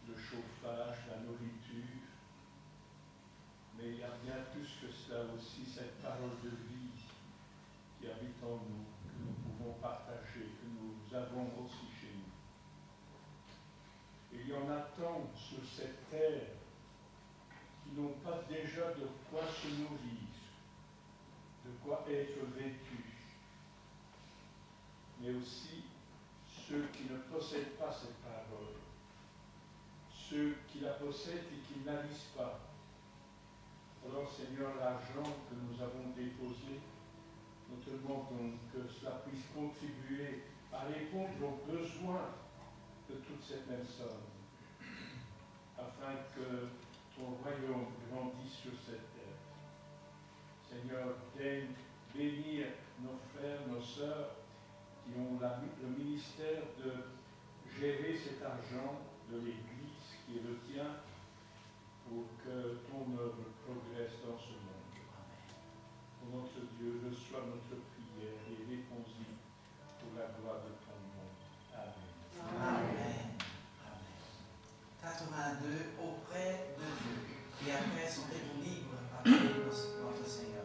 le chauffage, la nourriture. Mais il y a bien plus que cela aussi, cette parole de vie qui habite en nous, que nous pouvons partager, que nous avons aussi chez nous. Il y en a tant sur cette terre qui n'ont pas déjà de quoi se nourrir, de quoi être vêtus, mais aussi ceux qui ne possèdent pas cette parole, ceux qui la possèdent et qui n'avisent pas. Alors Seigneur, l'argent que nous avons déposé, nous te demandons que cela puisse contribuer à répondre aux besoins de toute cette même somme, afin que ton royaume grandisse sur cette terre. Seigneur, daigne bénir nos frères, nos sœurs, qui ont le ministère de gérer cet argent de l'Église qui est le tien, pour que ton œuvre progresse dans ce monde. Pour notre Dieu, reçois notre prière et réponds-y pour la gloire de ton nom. Amen. Amen. Amen. 82, auprès de Dieu. Et après, sentez-vous libre à prier notre Seigneur.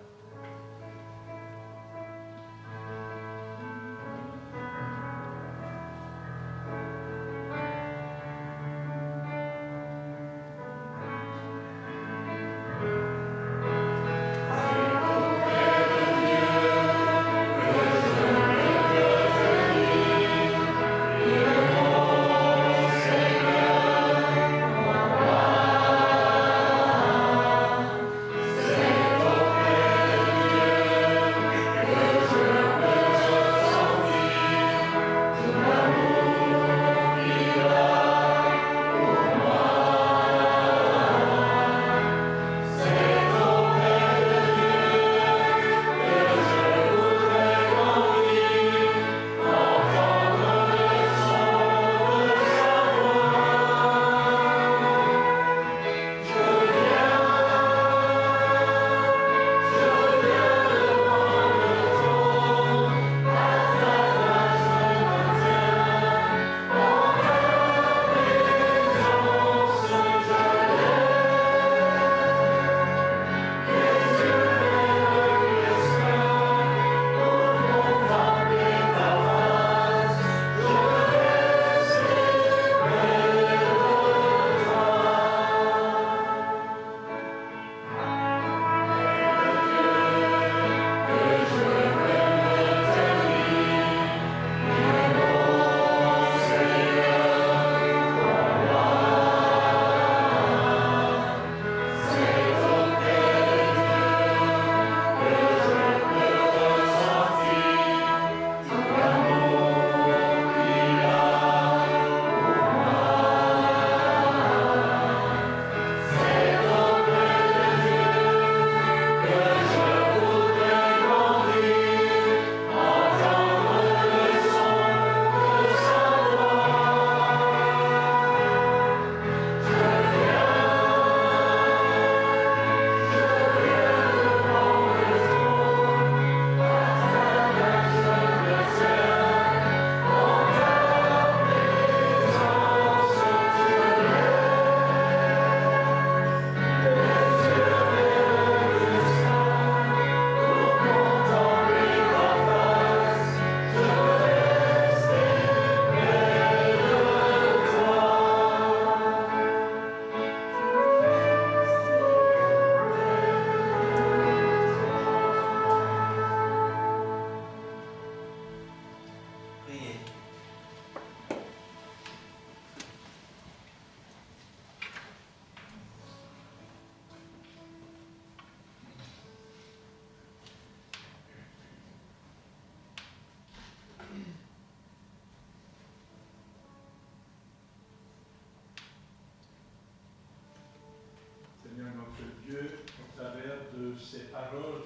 Seigneur notre Dieu, au travers de ces paroles,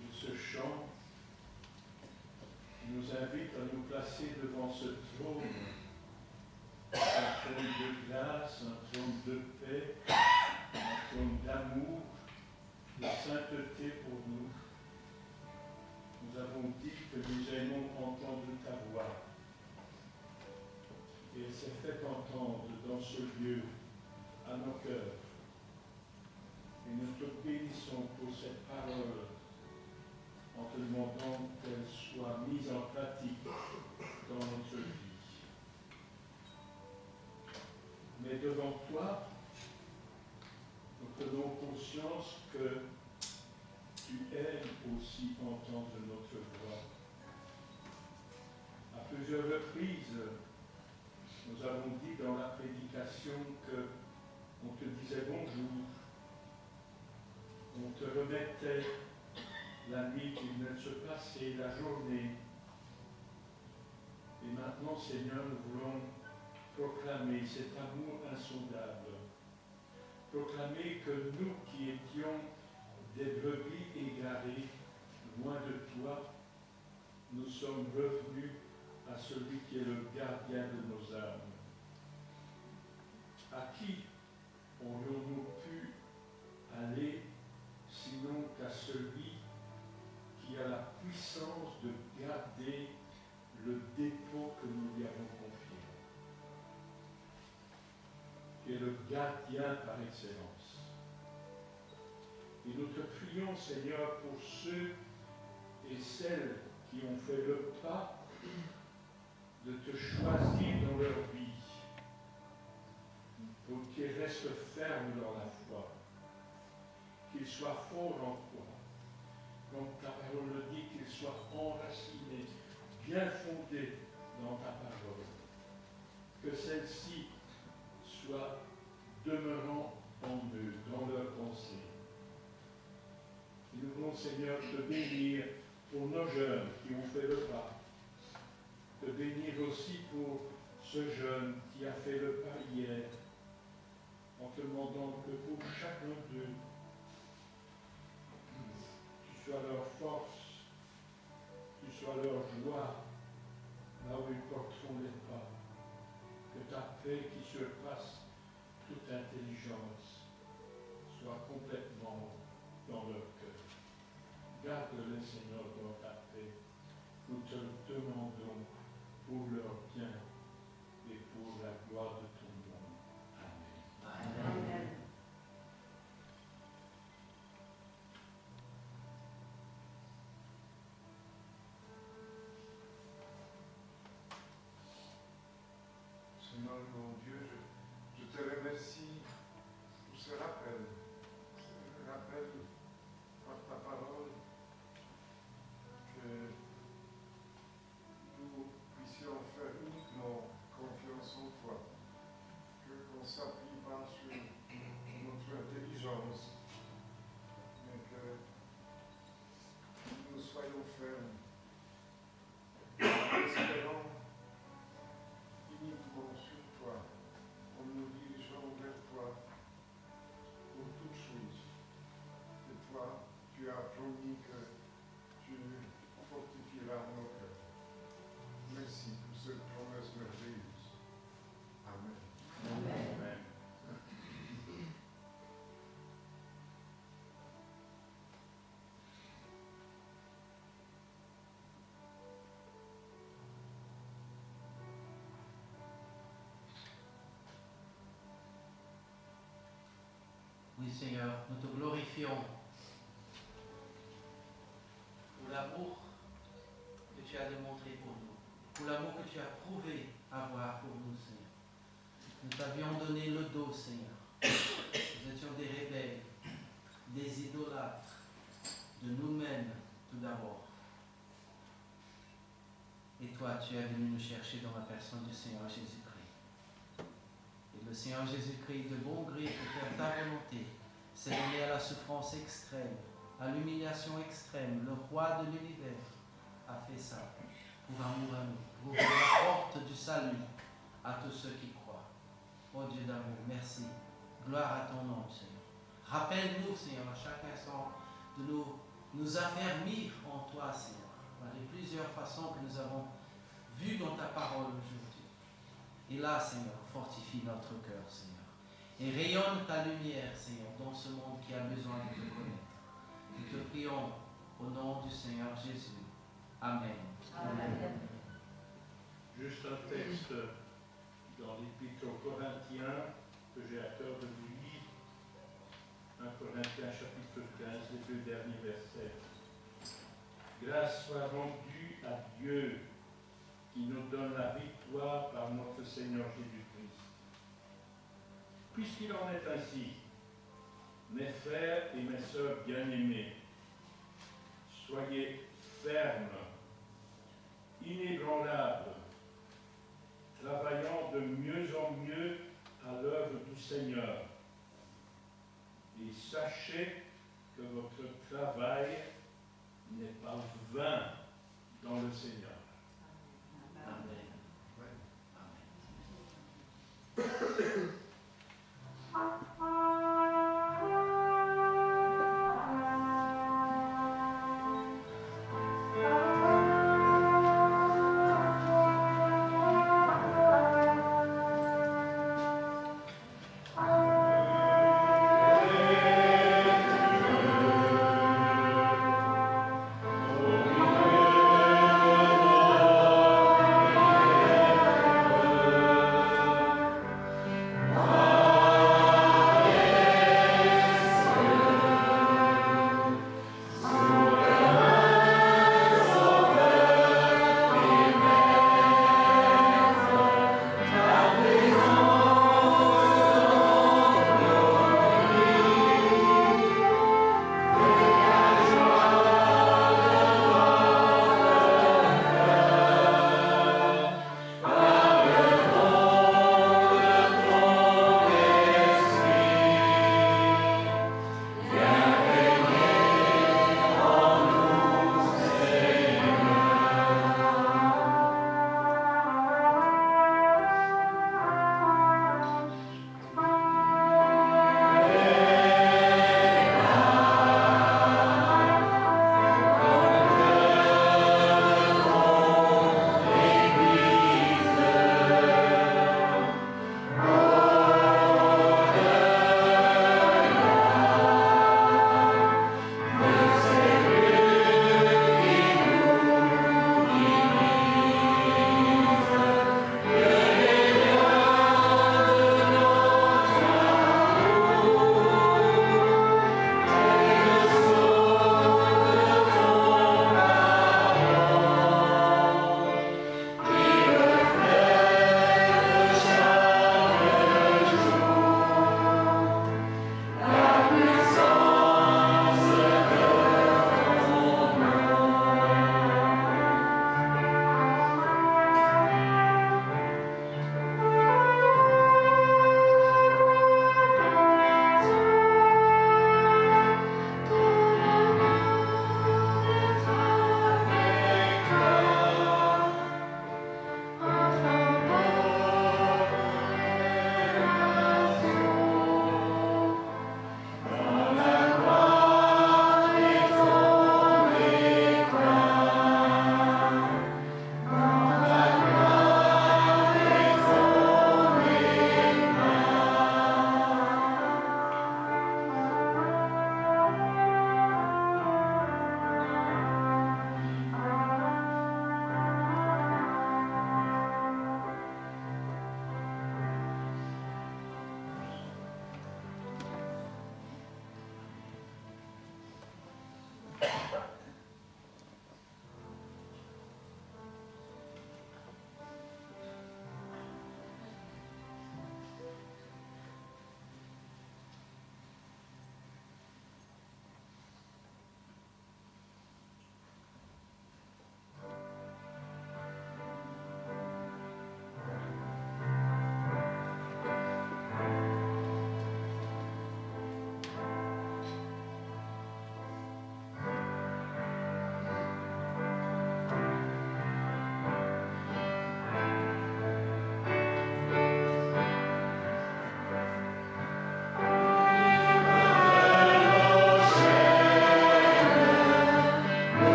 de ce chant, tu nous invites à nous placer devant ce trône, un trône de grâce, un trône de paix, un trône d'amour, de sainteté pour nous. Nous avons dit que nous aimons entendre ta voix. Et elle s'est fait entendre dans ce lieu à nos cœurs. Et nous te bénissons pour cette parole en te demandant qu'elle soit mise en pratique dans notre vie. Mais devant toi, nous prenons conscience que tu aimes aussi entendre notre voix. À plusieurs reprises, nous avons dit dans la prédication qu'on te disait bonjour, on te remettait la nuit qui venait de se passer, la journée. Et maintenant, Seigneur, nous voulons proclamer cet amour insondable. Proclamer que nous qui étions des brebis égarées, loin de toi, nous sommes revenus à celui qui est le gardien de nos âmes. À qui aurions-nous pu aller sinon qu'à celui qui a la puissance de garder le dépôt que nous lui avons confié, qui est le gardien par excellence. Et nous te prions, Seigneur, pour ceux et celles qui ont fait le pas de te choisir dans leur vie, pour qu'ils restent fermes dans la foi, qu'ils soient forts en toi, comme ta parole le dit, qu'ils soient enracinés, bien fondés dans ta parole, que celle-ci soit demeurant en eux, dans leurs pensées. Et nous voulons, Seigneur, te bénir pour nos jeunes qui ont fait le pas, te bénir aussi pour ce jeune qui a fait le pas hier, en te demandant que pour chacun d'eux, tu sois leur force, tu sois leur joie, là où ils porteront les pas, que ta paix qui surpasse toute intelligence soit complètement dans leur cœur. Garde-les, Seigneur, dans ta paix. Nous te le demandons pour leur bien et pour la gloire de ton nom. Amen. Amen. Seigneur mon Dieu, je te remercie pour ce rappel par ta parole, que nous puissions faire uniquement confiance en toi, qu'on ne s'appuie pas sur notre intelligence, mais que nous soyons fermes, en espérant uniquement sur toi, en nous dirigeant vers toi pour toutes choses. Et toi, tu as promis que tu fortifieras nos cœurs. Merci pour cette promesse merveilleuse. Amen. Amen. Oui, Seigneur, nous te glorifions pour l'amour que tu as démontré pour nous, pour l'amour que tu as prouvé avoir pour nous, Seigneur. Nous t'avions donné le dos, Seigneur. Nous étions des rebelles, des idolâtres, de nous-mêmes tout d'abord. Et toi, tu es venu nous chercher dans la personne du Seigneur Jésus-Christ. Et le Seigneur Jésus-Christ, de bon gré pour faire ta volonté, s'est donné à la souffrance extrême, à l'humiliation extrême. Le roi de l'univers a fait ça pour amour à nous, pour ouvrir la porte du salut à tous ceux qui croient. Oh Dieu d'amour, merci. Gloire à ton nom, Seigneur. Rappelle-nous, Seigneur, à chaque instant de nous affermir en toi, Seigneur, par les plusieurs façons que nous avons vues dans ta parole aujourd'hui. Et là, Seigneur, fortifie notre cœur, Seigneur. Et rayonne ta lumière, Seigneur, dans ce monde qui a besoin de te connaître. Nous te prions au nom du Seigneur Jésus. Amen. Amen. Juste un texte dans l'Épître aux Corinthiens, que j'ai à cœur de vous lire, 1 Corinthiens chapitre 15, les 2 derniers versets. Grâce soit rendue à Dieu qui nous donne la victoire par notre Seigneur Jésus-Christ. Puisqu'il en est ainsi, mes frères et mes sœurs bien-aimés, soyez fermes, inébranlables, travaillant de mieux en mieux à l'œuvre du Seigneur. Et sachez que votre travail n'est pas vain dans le Seigneur. Amen. Amen.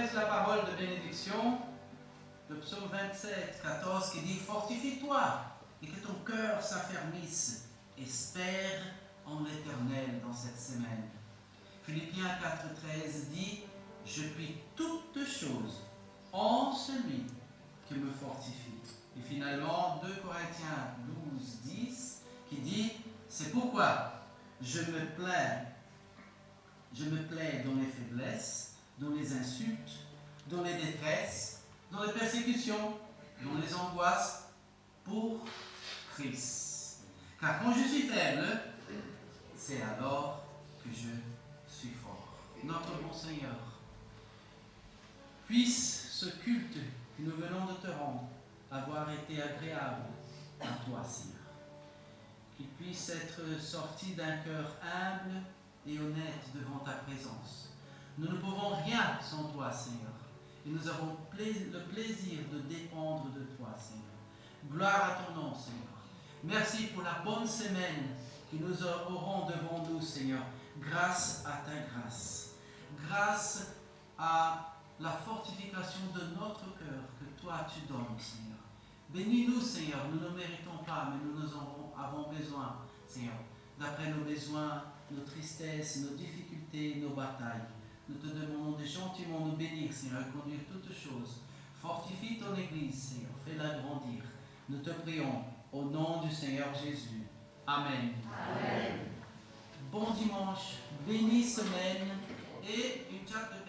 connaissent la parole de bénédiction, le psaume 27, 14, qui dit « Fortifie-toi et que ton cœur s'affermisse. Espère en l'Éternel dans cette semaine. » Philippiens 4, 13 dit « Je puis toutes choses en celui qui me fortifie. » Et finalement, 2 Corinthiens 12, 10, qui dit « C'est pourquoi je me plais dans les faiblesses, dans les insultes, dans les détresses, dans les persécutions, dans les angoisses, pour Christ. Car quand je suis faible, c'est alors que je suis fort. » Notre bon Seigneur, puisse ce culte que nous venons de te rendre avoir été agréable à toi, Seigneur. Qu'il puisse être sorti d'un cœur humble et honnête devant ta présence. Nous ne pouvons rien sans toi, Seigneur. Et nous avons le plaisir de dépendre de toi, Seigneur. Gloire à ton nom, Seigneur. Merci pour la bonne semaine que nous aurons devant nous, Seigneur. Grâce à ta grâce. Grâce à la fortification de notre cœur que toi tu donnes, Seigneur. Bénis-nous, Seigneur. Nous ne méritons pas, mais nous avons besoin, Seigneur, d'après nos besoins, nos tristesses, nos difficultés, nos batailles. Nous te demandons de gentiment nous bénir, Seigneur, et conduire toutes choses. Fortifie ton Église, Seigneur, fais-la grandir. Nous te prions au nom du Seigneur Jésus. Amen. Amen. Bon dimanche, bénie semaine et une chat de